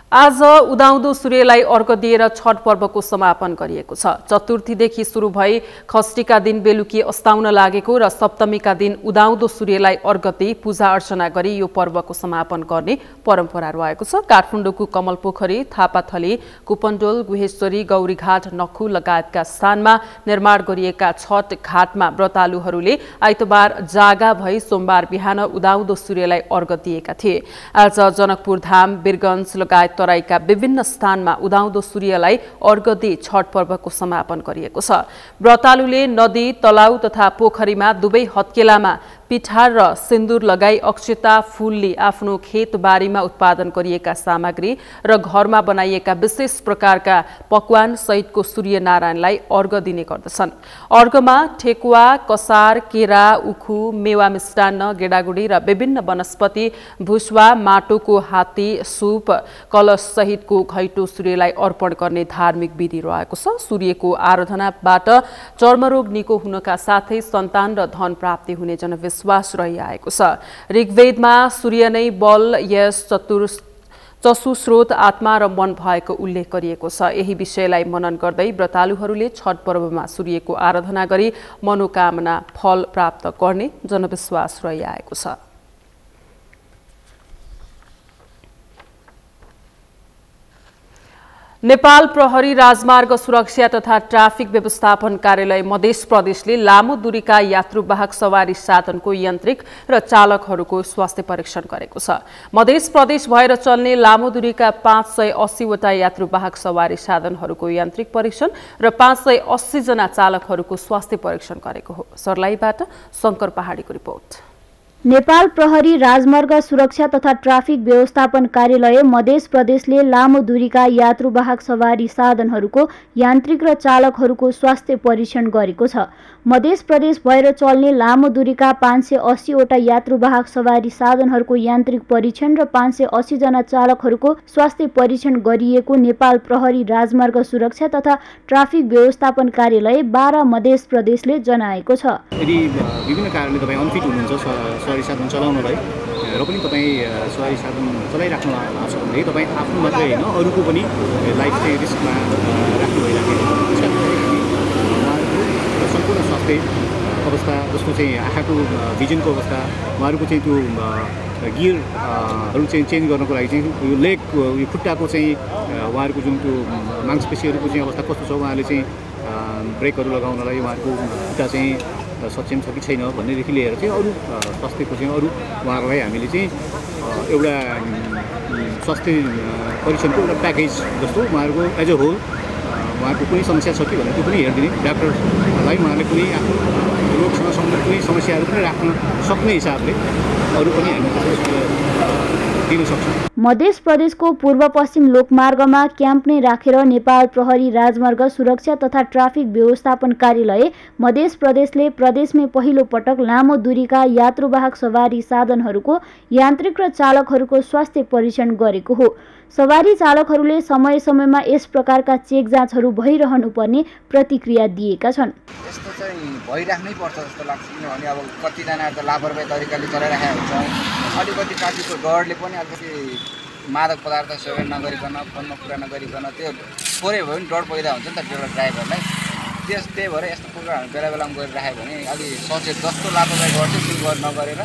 आज उदाउँदो सूर्यलाई अर्घ दिएर छठ पर्वको समापन गरिएको छ। चतुर्थीदेखि सुरु भई षष्ठीका दिन बेलुकी अस्ताउन लागेको र सप्तमीका दिन उदाउँदो सूर्यलाई अर्घ दिई पूजा अर्चना गरी यो पर्वको समापन गर्ने परम्परा रहेको छ। काठमाडौँको कमलपोखरी, थापाथली, कुपनडोल, गुहेश्वरी, गौरीघाट, नखु लगायतका स्थानमा निर्माण गरिएका छठ घाटमा व्रतालुहरूले आइतबार जागा भई सोमबार बिहान उदाउँदो सूर्यलाई अर्घ दिएका थिए। आज जनकपुर धाम, वीरगञ्ज लगायत तराईका विभिन्न स्थानमा उदाउँदो सूर्यलाई अर्घ दिई छठ पर्वको समापन गरिएको छ। व्रतालुले नदी, तलाउ तथा पोखरीमा दुवै हत्केलामा पिठार र सिन्दूर लगाई अक्षता फूलले आफ्नो खेतबारीमा उत्पादन गरिएका सामग्री र घरमा बनाइएका विशेष प्रकारका पकवान सहितको सूर्यनारायणलाई अर्घ दिने गर्दछन्। अर्घमा ठेकुवा, कसार, केरा, उखु, मेवा मिष्टान्न, गेडागुडी र विभिन्न वनस्पति, भुसवा, माटोको हात्ती, सूप, कलश सहितको घैटो सूर्यलाई अर्पण गर्ने धार्मिक विधि रहेको छ। सूर्यको आराधनाबाट चर्मरोग निको हुनका साथै सन्तान र धन प्राप्ति हुने जनविश्वास रहिआएको छ। ऋग्वेदमा सूर्य नै बल, यश, चसु स्रोत, आत्मा र मन भएको उल्लेख गरिएको छ। यही विषयलाई मनन गर्दै व्रतालुहरूले छठ पर्वमा सूर्यको आराधना गरी मनोकामना फल प्राप्त गर्ने जनविश्वास रहिआएको छ। नेपाल प्रहरी राजमार्ग सुरक्षा तथा ट्राफिक व्यवस्थापन कार्यालय मध्य प्रदेशले लामो दूरीका यात्रुवाहक सवारी साधनको यान्त्रिक र चालकहरूको स्वास्थ्य परीक्षण गरेको छ। मध्य प्रदेश भएर चल्ने लामो दूरीका 580 वटा यात्रुवाहक सवारी साधनहरूको यान्त्रिक परीक्षण र 580 जना चालकहरूको स्वास्थ्य परीक्षण गरेको हो। सर्लाहीबाट शंकर पहाडीको रिपोर्ट। नेपाल प्रहरी राजमार्ग सुरक्षा तथा ट्राफिक व्यवस्थापन कार्यालय मध्य प्रदेशले लामो दूरीका यात्रुवाहक सवारी साधनहरूको यान्त्रिक र चालकहरूको स्वास्थ्य परीक्षण गरेको छ। मध्य प्रदेश भएर चल्ने लामो दूरीका 580 वटा यात्रुवाहक सवारी साधनहरूको यान्त्रिक परीक्षण र 580 जना चालकहरूको स्वास्थ्य परीक्षण गरिएको नेपाल प्रहरी राजमार्ग सुरक्षा तथा ट्राफिक व्यवस्थापन कार्यालय 12 मध्य प्रदेशले जनाएको छ। यदि विभिन्न कारणले तपाईँ अनफिट हुनुहुन्छ सवारी साधन चलाउनलाई र पनि तपाईँ सवारी साधन चलाइराख्नु भएको छ भने तपाईँ आफ्नो मात्रै होइन अरूको पनि लाइफ चाहिँ रिस्कमा राख्नु भइराखेको छ। त्यसका लागि उहाँहरूको सम्पूर्ण स्वास्थ्य अवस्था जस्तो चाहिँ आँखाको भिजनको अवस्था उहाँहरूको चाहिँ त्यो गियरहरू चाहिँ चेन्ज गर्नको लागि चाहिँ यो लेग यो खुट्टाको चाहिँ उहाँहरूको जुन त्यो मांसपेशीहरूको चाहिँ अवस्था कस्तो छ उहाँहरूले चाहिँ ब्रेकहरू लगाउनलाई उहाँहरूको खुट्टा चाहिँ सक्षम छ कि छैन भन्नेदेखि लिएर चाहिँ अरू स्वास्थ्यको चाहिँ अरू उहाँहरूलाई हामीले चाहिँ एउटा स्वास्थ्य परीक्षणको एउटा प्याकेज जस्तो उहाँहरूको एज अ होल उहाँको कुनै समस्या छ कि भनेर त्यो पनि हेरिदिने डाक्टरलाई उहाँले कुनै आफ्नो रोगसँग सम्बन्धित कुनै समस्याहरू पनि राख्न सक्ने हिसाबले अरू पनि हामी दिन सक्छौँ। मध्य प्रदेशको पूर्व पश्चिम लोकमार्गमा क्याम्प नै राखेर नेपाल प्रहरी राजमार्ग सुरक्षा तथा ट्राफिक व्यवस्थापन कार्यालय मध्य प्रदेशले प्रदेशमै पहिलो पटक लामो दूरीका यात्रुवाहक सवारी साधनहरूको यान्त्रिक र चालकहरूको स्वास्थ्य परीक्षण गरेको हो। सवारी चालकहरूले समय समयमा यस प्रकारका चेक जाँचहरू भइरहनुपर्ने प्रतिक्रिया दिएका छन्। यस्तो चाहिँ भइराख्नै पर्छ जस्तो लाग्छ, किनभने अब कतिजना त लापरवाही तरिकाले चलाइरहेको हुन्छ, अलिकति ट्राफिकको डरले पनि अलिकति मादक पदार्थ सेवन नगरिकन फोनमा कुरा नगरिकन त्यो थोरै भए पनि डर पैदा हुन्छ नि त एउटा ड्राइभरलाई। त्यही भएर यस्तो कुराहरू बेला बेलामा गरिराख्यो भने अलि सचेत जस्तो लापरवाही गर्छ त्यो नगरेर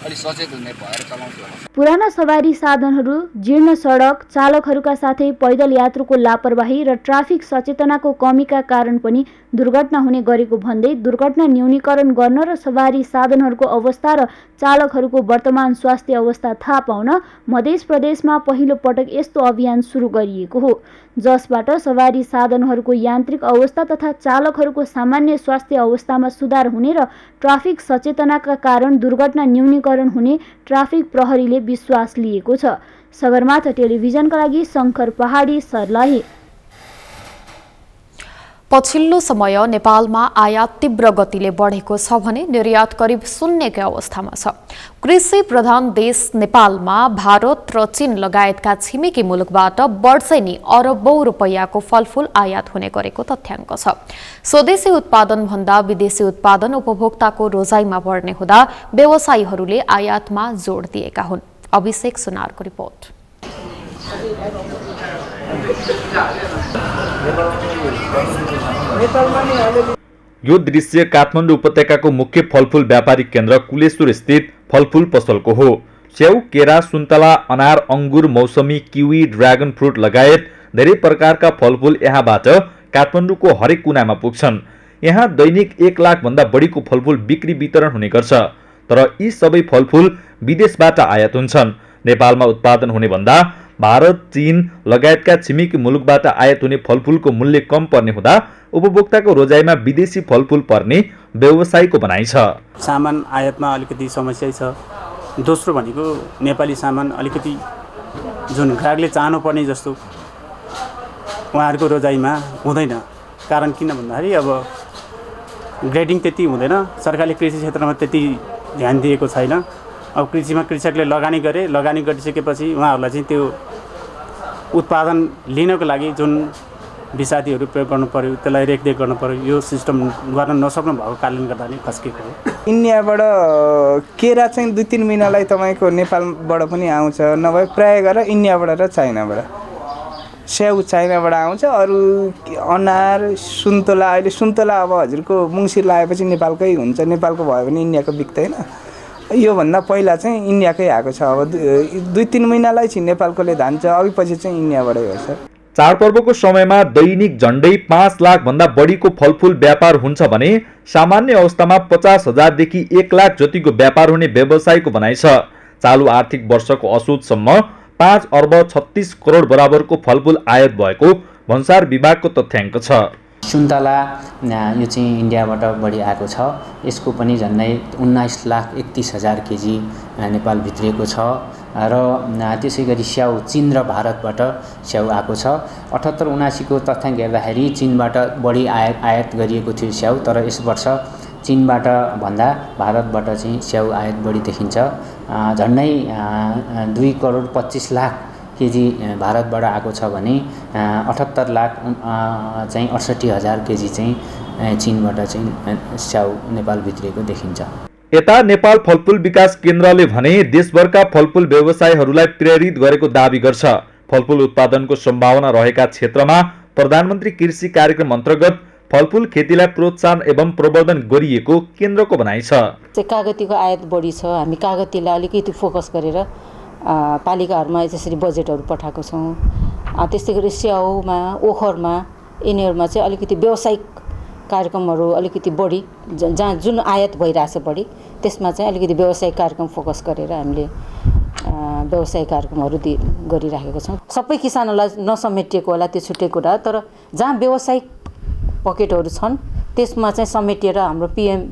अलि सचेत हुने भएर चलाउँछु। पुराना सवारी साधनहरू, जीर्ण सडक, चालकहरूका साथै पैदल यात्रुको लापरवाही र ट्राफिक सचेतनाको कमीका कारण पनि दुर्घटना हुने गरेको भन्दै दुर्घटना न्यूनीकरण गर्न र सवारी साधनहरूको अवस्था र चालकहरूको वर्तमान स्वास्थ्य अवस्था थाहा पाउन मध्य प्रदेशमा पहिलो पटक यस्तो अभियान सुरु गरिएको हो, जसबाट सवारी साधनहरूको यान्त्रिक अवस्था तथा चालकहरूको सामान्य स्वास्थ्य अवस्थामा सुधार हुने र ट्राफिक सचेतनाका कारण दुर्घटना न्यूनीकरण हुने ट्राफिक प्रहरीले विश्वास लिएको छ। सगरमाथा टेलिभिजनका लागि शंकर पहाडी, सर्लाही। पछिल्लो समय नेपालमा आयात तीव्र गतिले बढेको छ भने निर्यात करिब शून्यकै अवस्थामा छ। कृषि प्रधान देश नेपालमा भारत र चीन लगायतका छिमेकी मुलुकबाट वर्षेनी अरबौं रुपैयाँको फलफूल आयात हुने गरेको तथ्याङ्क छ। स्वदेशी उत्पादन भन्दा विदेशी उत्पादन उपभोक्ताको रोजाइमा बढ्ने हुँदा व्यवसायीहरूले आयातमा जोड दिएका हुन्। अभिषेक सुनारको रिपोर्ट। यो दृश्य काठमाडौँ उपत्यकाको मुख्य फलफूल व्यापारिक केन्द्र कुलेश्वर स्थित फलफूल पसलको हो। स्याउ, केरा, सुन्तला, अनार, अंगुर, मौसमी, किवी, ड्रागन फ्रुट लगायत धेरै प्रकारका फलफूल यहाँबाट काठमाडौँको हरेक कुनामा पुग्छन्। यहाँ दैनिक 1 लाख भन्दा बढीको फलफूल बिक्री वितरण हुने गर्छ, तर यी सबै फलफूल विदेशबाट आयात हुन्छन्। नेपालमा उत्पादन हुने भन्दा भारत, चीन लगायतका छिमेकी मुलुकबाट आयात हुने फलफूलको मूल्य कम पर्ने हुँदा उपभोक्ताको रोजाइमा विदेशी फलफूल पर्ने व्यवसायीको भनाइ छ। सामान आयातमा अलिकति समस्या छ। दोस्रो भनेको नेपाली सामान अलिकति जुन ग्राहकले चाहनुपर्ने जस्तो उहाँहरूको रोजाइमा हुँदैन। कारण किन भन्दाखेरि अब ग्रेडिङ त्यति हुँदैन, सरकारले कृषि क्षेत्रमा त्यति ध्यान दिएको छैन। अब कृषिमा कृषकले लगानी गरिसकेपछि उहाँहरूलाई चाहिँ त्यो उत्पादन लिनको लागि जुन विषादीहरू प्रयोग गर्नु पर्यो, त्यसलाई रेखदेख गर्नु पर्यो, यो सिस्टम गर्न नसक्नु भएको कारणले गर्दा नै खस्किएको हो। इन्डियाबाट केरा चाहिँ 2-3 महिनालाई तपाईँको नेपालबाट पनि आउँछ, नभए प्रायः गरेर इन्डियाबाट र चाइनाबाट। स्याउ चाइनाबाट आउँछ, अरू अनार, सुन्तला, अहिले सुन्तला अब हजुरको मङ्सिर लागेपछि नेपालकै हुन्छ, नेपालको भयो भने इन्डियाको बिक्दैन। योभन्दा पहिला चाहिँ इन्डियाकै आएको छ। अब 2-3 महिनालाई चाहिँ नेपालकोले धान्छ, अघि पछि चाहिँ इन्डियाबाटै हो सर। चाडपर्वको समयमा दैनिक झण्डै 5 लाख भन्दा बढीको फलफुल व्यापार हुन्छ भने सामान्य अवस्थामा 50,000 देखि 1 लाख जतिको व्यापार हुने व्यवसायको भनाइ छ। चालु आर्थिक वर्षको असोजसम्म 5 अर्ब 36 करोड बराबरको फलफुल आयात भएको भन्सार विभागको तथ्याङ्क छ। सुन्तला यो चाहिँ इन्डियाबाट बढी आएको छ। यसको पनि झन्डै 19,31,000 केजी नेपाल भित्रिएको छ र त्यसै गरी स्याउ चीन र भारतबाट स्याउ आएको छ। 78-79 को तथ्याङ्क हेर्दाखेरि चीनबाट बढी आयात गरिएको थियो स्याउ, तर यस वर्ष चीनबाट भन्दा भारतबाट चाहिँ स्याउ आयात बढी देखिन्छ। झन्डै 2 करोड 25 लाख केजी भारतबाट आएको छ भने 78 लाख चाहिँ 68,000 केजी चाहिँ चीनबाट चाहिँ स्याउ नेपाल भित्रिएको देखिन्छ। यता नेपाल फलफुल विकास केन्द्रले भने देशभरका फलफुल व्यवसायीहरूलाई प्रेरित गरेको दाबी गर्छ। फलफुल उत्पादनको सम्भावना रहेका क्षेत्रमा प्रधानमन्त्री कृषि कार्यक्रम अन्तर्गत फलफुल खेतीलाई प्रोत्साहन एवं प्रवर्धन गरिएको केन्द्रको भनाइ छ। कागतीको आयात बढी छ। हामी कागतीलाई अलिकति फोकस गरेर पालिकाहरूमा त्यसरी बजेटहरू पठाएको छौँ। त्यस्तै गरी स्याउमा ओखरमा यिनीहरूमा चाहिँ अलिकति व्यावसायिक कार्यक्रमहरू अलिकति बढी जहाँ जुन आयात भइरहेछ बढी त्यसमा चाहिँ अलिकति व्यावसायिक कार्यक्रम फोकस गरेर हामीले व्यावसायिक कार्यक्रमहरू गरिराखेको छौँ। सबै किसानहरूलाई नसमेटिएको होला त्यो छुट्टै कुरा, तर जहाँ व्यावसायिक पकेटहरू छन् त्यसमा चाहिँ समेटिएर हाम्रो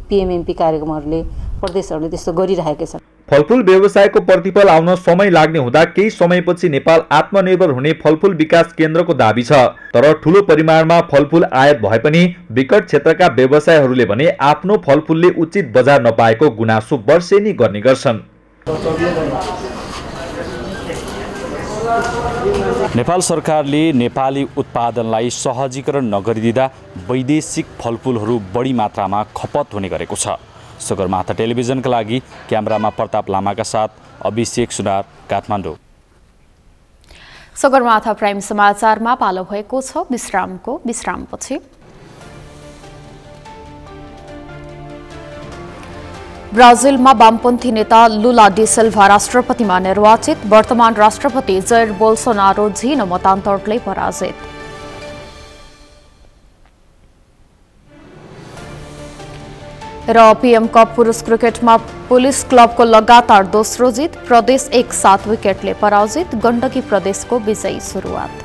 पिएमएमपी कार्यक्रमहरूले प्रदेशहरूले त्यस्तो गरिरहेका छन्। फलफुल व्यवसायको प्रतिफल आउन समय लाग्ने हुँदा केही समयपछि नेपाल आत्मनिर्भर हुने फलफुल विकास केन्द्रको दाबी छ। तर ठूलो परिमाणमा फलफुल आयात भए पनि विकट क्षेत्रका व्यवसायहरूले भने आफ्नो फलफुलले उचित बजार नपाएको गुनासो वर्षेनी गर्ने गर्छन्। नेपाल सरकारले नेपाली उत्पादनलाई सहजीकरण नगरिदिँदा वैदेशिक फलफुलहरू बढी मात्रामा खपत हुने गरेको छ। सगरमाथा टेलिभिजनका लागि क्यामेरामा प्रताप लामाका साथ अभिषेक सुनार, काठमाडौँ। सगरमाथा प्राइम समाचारमा पालो भएको छ विश्रामपछि। ब्राजिलमा वामपन्थी नेता लुला डी सिल्भा राष्ट्रपतिमा निर्वाचित। वर्तमान राष्ट्रपति जैर बोल्सोनारो झिन मतान्तरले पराजित। र पीएम कप पुरुष क्रिकेटमा पुलिस क्लबको लगातार दोस्रो जित। प्रदेश 1-7 विकेटले पराजित। गण्डकी प्रदेशको विजयी सुरुवात।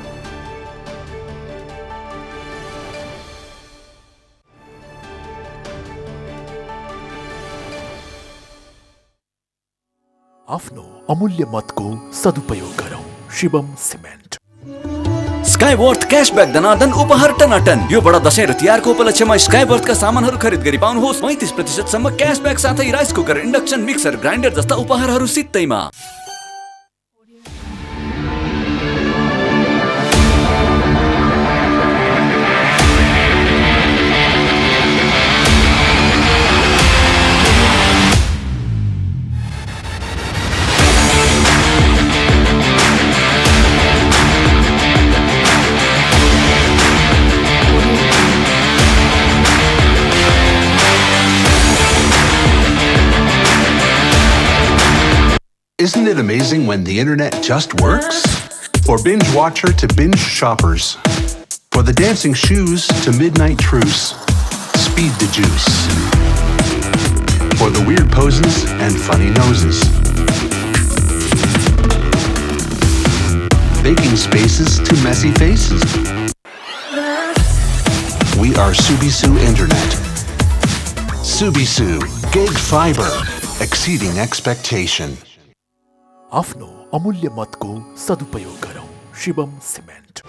आफ्नो अमूल्य मतको सदुपयोग गरौं। शिवम सिमेन्ट। स्काइवर्थ क्याशब्याक धनाधन उपहार टनाटन। यो बडा दशैं र तिहारको उपलक्ष्यमा स्काइवर्थका सामानहरू खरिद गरी पाउनुहोस् 35% सम्म क्याशब्याक साथै rice cooker, induction, mixer, grinder जस्ता उपहारहरू सित्तैमा। Isn't it amazing when the internet just works? For binge watcher to binge shoppers. For the dancing shoes to midnight truce. Speed the juice. For the weird poses and funny noses. Baking spaces to messy faces. We are Subisu Internet. Subisu Gig Fiber. Exceeding expectation. आफ्नो अमूल्य मतको सदुपयोग गरौं। Shivam cement.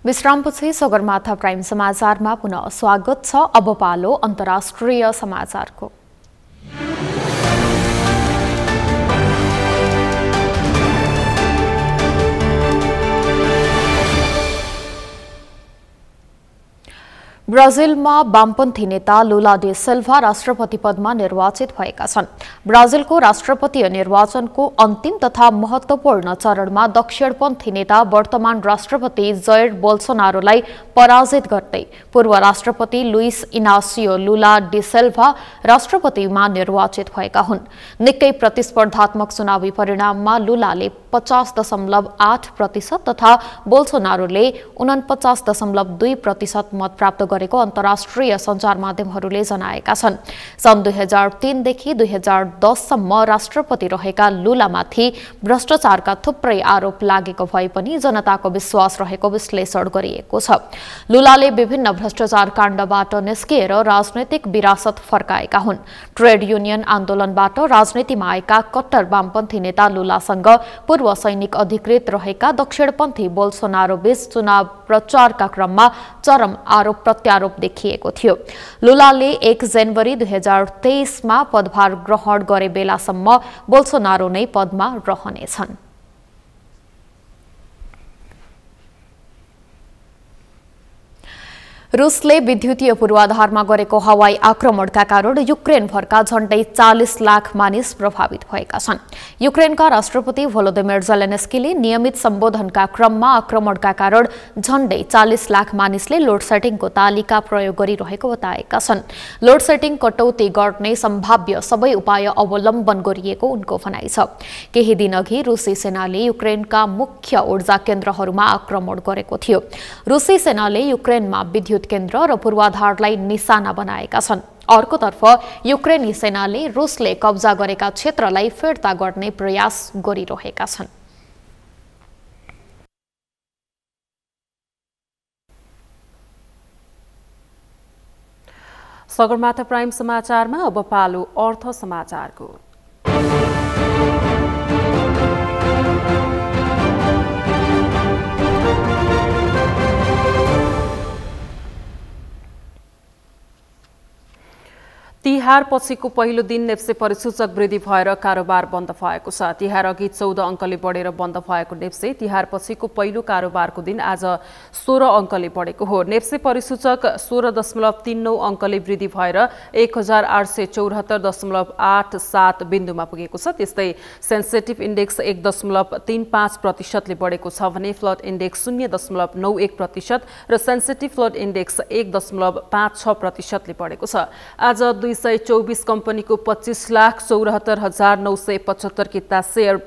विश्रामपछि Sagarmatha prime समाचारमा पुनः स्वागत छ। अब पालो अन्तर्राष्ट्रिय समाचारको। ब्राजिलमा वामपन्थी नेता लुला डे सिल्भा राष्ट्रपति पदमा निर्वाचित भएका छन्। ब्राजिलको राष्ट्रपतीय निर्वाचनको अन्तिम तथा महत्वपूर्ण चरणमा दक्षिणपन्थी नेता वर्तमान राष्ट्रपति जैर बोल्सोनारोलाई पराजित गर्दै पूर्व राष्ट्रपति Luiz Inacio Lula da Silva राष्ट्रपतिमा निर्वाचित भएका हुन्। निकै प्रतिस्पर्धात्मक चुनावी परिणाममा लुलाले 50.8% तथा बोल्सोनारोले 49.2% मत प्राप्त गरेको अन्तर्राष्ट्रिय सञ्चार माध्यमहरूले जनाएका छन्। सन् 2003 देखि 2010 सम्म राष्ट्रपति रहेका लुलामाथि भ्रष्टाचारका थुप्रै आरोप लागेको भए पनि जनताको विश्वास रहेको विश्लेषण गरिएको छ। लुलाले विभिन्न भ्रष्टाचार काण्डबाट निस्किएर राजनैतिक विरासत फर्काएका हुन्। ट्रेड युनियन आन्दोलनबाट राजनीतिमा आएका कट्टर वामपन्थी नेता लुलासँग पूर्व सैनिक अधिकृत रहेका दक्षिणपन्थी बोल्सोनारो बीच चुनाव प्रचारका क्रममा चरम आरोप प्रत्यारोप देखिएको थियो। लुलाले 1 जनवरी 2023 मा पदभार ग्रहण गरे बेलासम्म बोल्सोनारो नै पदमा रहनेछन्। रुसले विद्युतीय पूर्वाधारमा गरेको हवाई आक्रमणका कारण युक्रेनभरका झण्डै 40 लाख मानिस प्रभावित भएका छन्। युक्रेनका राष्ट्रपति भोलोदिमिर जेलेन्स्कीले नियमित सम्बोधनका क्रममा आक्रमणका कारण झण्डै 40 लाख मानिसले लोड सेटिङको तालिका प्रयोग गरिरहेको बताएका छन्। लोड सेटिङ कटौती गर्ने सम्भाव्य सबै उपाय अवलम्बन गरिएको उनको भनाइ छ। केही दिनअघि रुसी सेनाले युक्रेनका मुख्य ऊर्जा केन्द्रहरूमा आक्रमण गरेको थियो। रुसी सेनाले युक्रेनमा विद्युत केन्द्र र पूर्वाधारलाई निशाना बनाएका छन्। अर्कोतर्फ युक्रेनी सेनाले रुसले कब्जा गरेका क्षेत्रलाई फिर्ता गर्ने प्रयास गरिरहेका छन्। सगरमाथा प्राइम समाचारमा अब पालो अर्थ समाचारको। तिहार पछिको पहिलो दिन नेप्से परिसूचक वृद्धि भएर कारोबार बन्द भएको छ। तिहार अघि 14 अङ्कले बढेर बन्द भएको नेप्से तिहार पछिको पहिलो कारोबारको दिन आज 16 अङ्कले बढेको हो। नेप्से परिसूचक 16.39 अङ्कले वृद्धि भएर 1874.87 बिन्दुमा पुगेको छ। त्यस्तै सेन्सेटिभ इन्डेक्स 1.35% ले बढेको छ भने फ्लड इन्डेक्स 0.91% र सेन्सेटिभ फ्लड इन्डेक्स 1.56% ले बढेको छ। आज 224 कम्पनीको 25,74,975 किता शेयर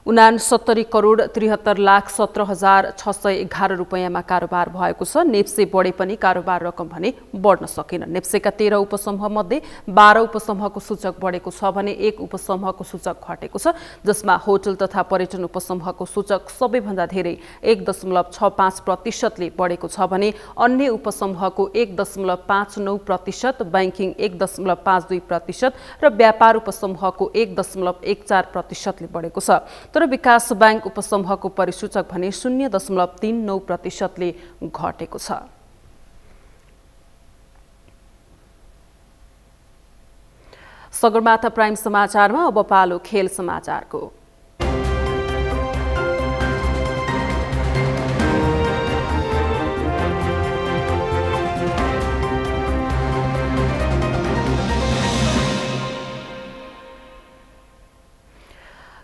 69,73,73,17,611 रुपैयाँमा कारोबार भएको छ। नेप्से बढे पनि कारोबार रकम भने बढ्न सकेन। नेप्सेका 13 उपसमूह मध्ये 12 उपसमूहको सूचक बढेको छ भने 1 उपसमूहको सूचक घटेको छ, जसमा होटल तथा पर्यटन उपसमूहको सूचक सबैभन्दा धेरै 1.65% ले बढेको छ भने अन्य उपसमूहको 1.59%, बैंकिङ 1.52% र व्यापार उपसमूहको 1.14% ले बढेको छ। तर विकास बैंक उपसमूहको परिसूचक भने 0.39% ले घटेको छ। सगरमाथा प्राइम समाचारमा अब पालो खेल समाचारको।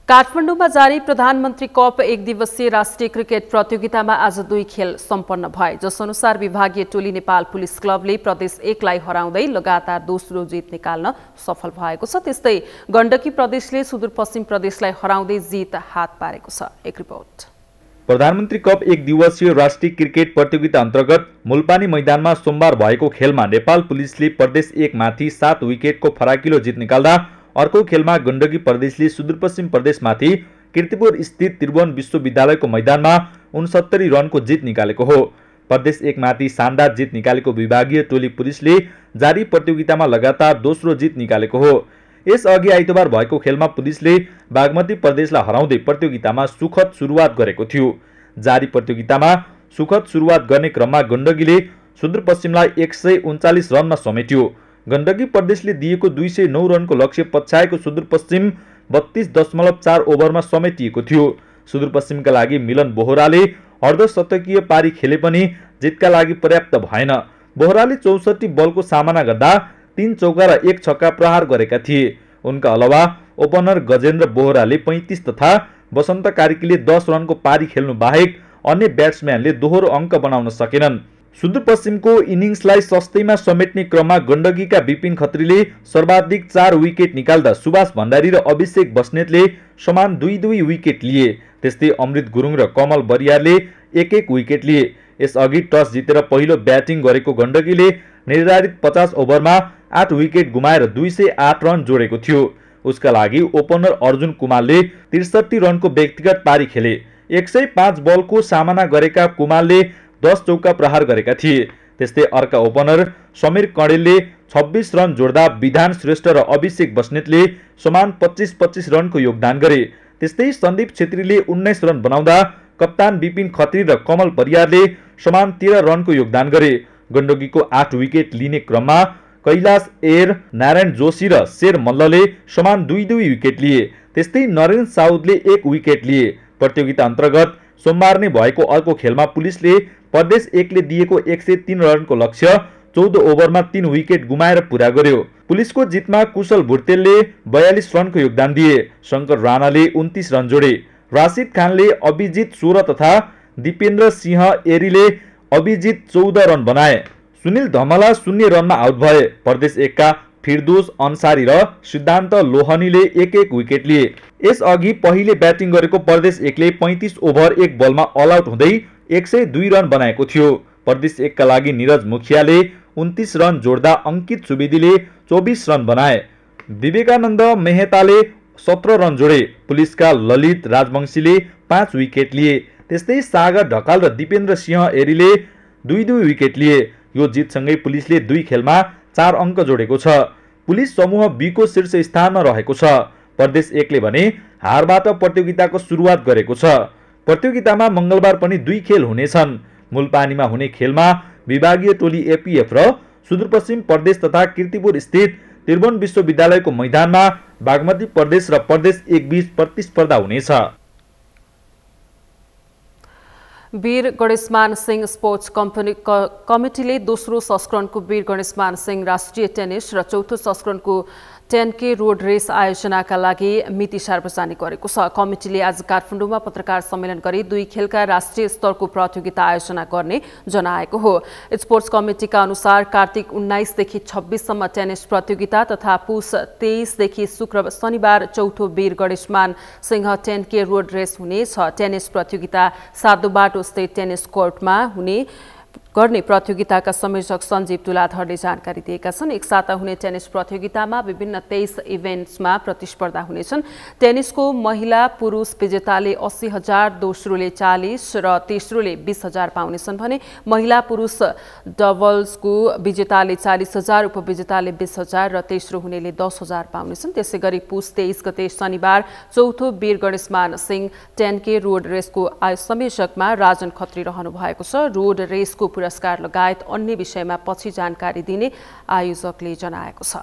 काठमाडौँमा जारी प्रधानमन्त्री कप 1 दिवसीय राष्ट्रिय क्रिकेट प्रतियोगितामा आज 2 खेल सम्पन्न भए, जसअनुसार विभागीय टोली नेपाल पुलिस क्लबले प्रदेश 1 लाई हराउँदै लगातार दोस्रो जित निकाल्न सफल भएको छ। त्यस्तै गण्डकी प्रदेशले सुदूरपश्चिम प्रदेशलाई हराउँदै जित हात पारेको छ। एक रिपोर्ट। प्रधानमन्त्री कप 1 दिवसीय राष्ट्रिय क्रिकेट प्रतियोगिता अन्तर्गत मुलपानी मैदानमा सोमबार भएको खेलमा नेपाल पुलिसले प्रदेश 1 माथि 7 विकेटको फराकिलो जित निकाल्दा अर्को खेलमा गण्डकी प्रदेशले सुदूरपश्चिम प्रदेशमाथि कीर्तिपुर स्थित त्रिभुवन विश्वविद्यालयको मैदानमा 69 रनको जित निकालेको हो। प्रदेश 1 माथि शानदार जित निकालेको विभागीय टोली पुलिसले जारी प्रतियोगितामा लगातार दोस्रो जित निकालेको हो। यसअघि आइतबार भएको खेलमा पुलिसले बागमती प्रदेशलाई हराउँदै प्रतियोगितामा सुखद सुरुवात गरेको थियो। जारी प्रतियोगितामा सुखद सुरुवात गर्ने क्रममा गण्डकीले सुदूरपश्चिमलाई 139 रनमा समेट्यो। गण्डकी प्रदेशले दिएको 209 रनको लक्ष्य पछ्याएको सुदूरपश्चिम 32.4 ओभरमा समेटिएको थियो। सुदूरपश्चिमका लागि मिलन बोहराले अर्धशतकीय पारी खेले पनि जितका लागि पर्याप्त भएन। बोहराले 64 बलको सामना गर्दा 3 चौका र 1 छक्का प्रहार गरेका थिए। उनका अलावा ओपनर गजेन्द्र बोहराले 35 तथा वसन्त कार्कीले 10 रनको पारी खेल्नु बाहेक अन्य ब्याट्सम्यानले दोहोरो अङ्क बनाउन सकेनन्। सुदूरपश्चिमको इनिङ्सलाई सस्तैमा समेट्ने क्रममा गण्डकीका विपिन खत्रीले सर्वाधिक 4 विकेट निकाल्दा सुभाष भण्डारी र अभिषेक बस्नेतले समान 2-2 विकेट लिए। त्यस्तै अमृत गुरुङ र कमल बरियारले 1-1 विकेट लिए। यसअघि टस जितेर पहिलो ब्याटिङ गरेको गण्डकीले निर्धारित 50 ओभरमा 8 विकेट गुमाएर 208 रन जोडेको थियो। उसका लागि ओपनर अर्जुन कुमारले 63 रनको व्यक्तिगत पारी खेले। 105 बलको सामना गरेका कुमारले 10 चौका प्रहार गरेका थिए। त्यस्तै अर्का ओपनर समीर कणेलले 26 रन जोड्दा विधान श्रेष्ठ र अभिषेक बस्नेतले समान 25-25 रनको योगदान गरे। त्यस्तै सन्दीप छेत्रीले 19 रन बनाउँदा कप्तान विपिन खत्री र कमल परियारले समान 13 रनको योगदान गरे। गण्डकीको 8 विकेट लिने क्रममा कैलाश एर, नारायण जोशी र शेर मल्लले समान 2-2 विकेट लिए। त्यस्तै नरेन साउदले 1 विकेट लिए। प्रतियोगिता अन्तर्गत सोमबार नै भएको अर्को खेलमा पुलिसले प्रदेश 1ले दिएको 103 रनको लक्ष्य 14 ओभरमा 3 विकेट गुमाएर पूरा गर्यो। पुलिसको जितमा कुशल भुर्तेलले 42 रनको योगदान दिए। शंकर राणाले 29 रन जोडे। राशिद खानले अभिजित 16 तथा दिपेन्द्र सिंह एरीले अभिजित 14 रन बनाए। सुनिल धमला 0 रनमा आउट भए। प्रदेश 1 का फिरदोस अन्सारी र सिद्धान्त लोहनीले 1-1 विकेट लिए। यसअघि पहिले ब्याटिङ गरेको प्रदेश 1ले 35 ओभर 1 बलमा अल आउट हुँदै 102 रन बनाएको थियो। प्रदेश 1 का लागि निरज मुखियाले 29 रन जोड्दा अंकित सुवेदीले 24 रन बनाए। विवेकानन्द मेहताले 17 रन जोडे। पुलिसका ललित राजवंशीले 5 विकेट लिए। त्यस्तै सागर ढकाल र दिपेन्द्र सिंह एरीले 2-2 विकेट लिए। यो जितसँगै पुलिसले 2 खेलमा 4 अङ्क जोडेको छ। पुलिस समूह बी को शीर्ष स्थानमा रहेको छ। प्रदेश 1ले भने हारबाट प्रतियोगिताको सुरुवात गरेको छ। प्रतियोगितामा मंगलबार पनि 2 खेल हुनेछन्। मूलपानीमा हुने खेलमा विभागीय टोली एपीएफ र सुदूरपश्चिम प्रदेश तथा कीर्तिपुर स्थित त्रिभुवन विश्वविद्यालयको मैदानमा बागमती प्रदेश र प्रदेश 1 बीच प्रतिस्पर्धा हुनेछ। वीर गणेशमान सिंह स्पोर्ट्स कमिटीले दोस्रो संस्करणको वीर गणेशमान सिंह राष्ट्रिय टेनिस र चौथो संस्करणको 10K रोड रेस आयोजनाका लागि मिति सार्वजनिक गरेको छ। कमिटीले आज काठमाडौँमा पत्रकार सम्मेलन गरी 2 खेलका राष्ट्रिय स्तरको प्रतियोगिता आयोजना गर्ने जनाएको हो। स्पोर्ट्स कमिटीका अनुसार कार्तिक 19 देखि 26 सम्म टेनिस प्रतियोगिता तथा पुष 23 देखि शनिबार चौथो Bir Ganeshman Singh 10K road race हुनेछ। टेनिस प्रतियोगिता सातोबाटो स्थित टेनिस कोर्टमा गर्ने प्रतियोगिताका संयोजक सञ्जीव तुलाधरले जानकारी दिएका छन्। एक साता हुने टेनिस प्रतियोगितामा विभिन्न 23 इभेन्ट्समा प्रतिस्पर्धा हुनेछन्। टेनिसको महिला पुरुष विजेताले 80,000, दोस्रोले 40 र तेस्रोले 20,000 पाउनेछन् भने महिला पुरुष डबल्सको विजेताले 40,000, उपविजेताले 20,000 र तेस्रो हुनेले 10,000 पाउनेछन्। त्यसै गरी पुष 23 गते शनिबार चौथो वीर गणेशमान सिंह 10K रोड रेसको संयोजकमा राजन खत्री रहनु भएको छ। रोड रेसको पुरस्कार लगायत अन्य विषयमा पछि जानकारी दिने आयोजकले जनाएको छ।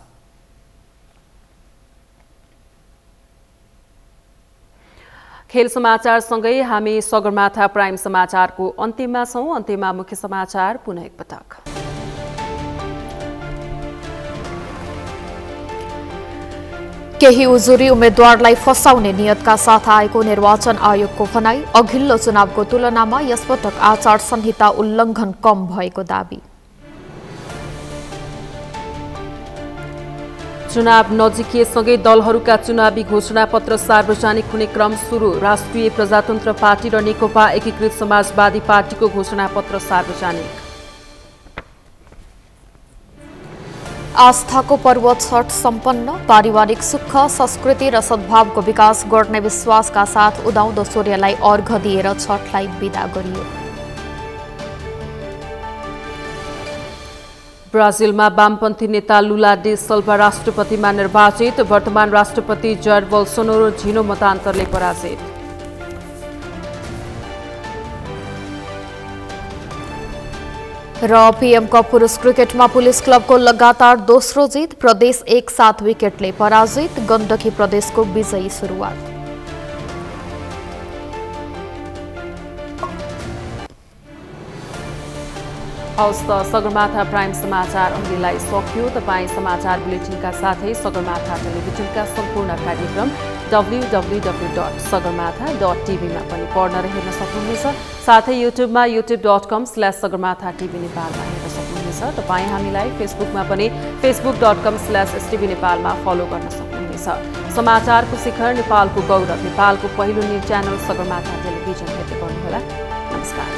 खेल समाचारसँगै हामी सगरमाथा प्राइम समाचारको अन्त्यमा छौं। अन्त्यमा मुख्य समाचार पुनः एकपटक। केही उजुरी उम्मेद्वारलाई फसाउने नियतका साथ आएको निर्वाचन आयोगको भनाई। अघिल्लो चुनावको तुलनामा यसपटक आचार संहिता उल्लङ्घन कम भएको दाबी। चुनाव नजिकिएसँगै दलहरूका चुनावी घोषणापत्र सार्वजनिक हुने क्रम सुरु। राष्ट्रिय प्रजातन्त्र पार्टी र नेकपा एकीकृत समाजवादी पार्टीको घोषणापत्र सार्वजनिक। आस्थाको पर्व छठ सम्पन्न। पारिवारिक सुख, संस्कृति र सद्भावको विकास गर्ने विश्वासका साथ उदाउँदो सूर्यलाई अर्घ दिएर छठलाई बिदा गरियो। ब्राजिलमा वामपन्थी नेता लुला डे सल्भा राष्ट्रपतिमा निर्वाचित। वर्तमान राष्ट्रपति जायर बोल्सोनारो झिनो मतान्तरले पराजित। र पीएम कप पुरुष क्रिकेटमा पुलिस क्लबको लगातार दोस्रो जित। प्रदेश 1 7 विकेटले पराजित। गण्डकी प्रदेशको विजयी सुरुवात। हवस् त सगरमाथा प्राइम समाचार अहिलेलाई सकियो। तपाईँ समाचार बुलेटिनका साथै सगरमाथा टेलिभिजनका सम्पूर्ण कार्यक्रम www.sagarmatha.tv मा पनि पढ्न र हेर्न सक्नुहुनेछ। साथै युट्युबमा youtube.com/sagarmatha.tv नेपालमा हेर्न सक्नुहुनेछ। तपाईँ हामीलाई फेसबुकमा पनि facebook.com/stv नेपालमा फलो गर्न सक्नुहुनेछ। समाचारको शिखर नेपालको गौरव नेपालको पहिलो न्युज च्यानल सगरमाथा टेलिभिजन हेर्दै गर्नुहोला। नमस्कार।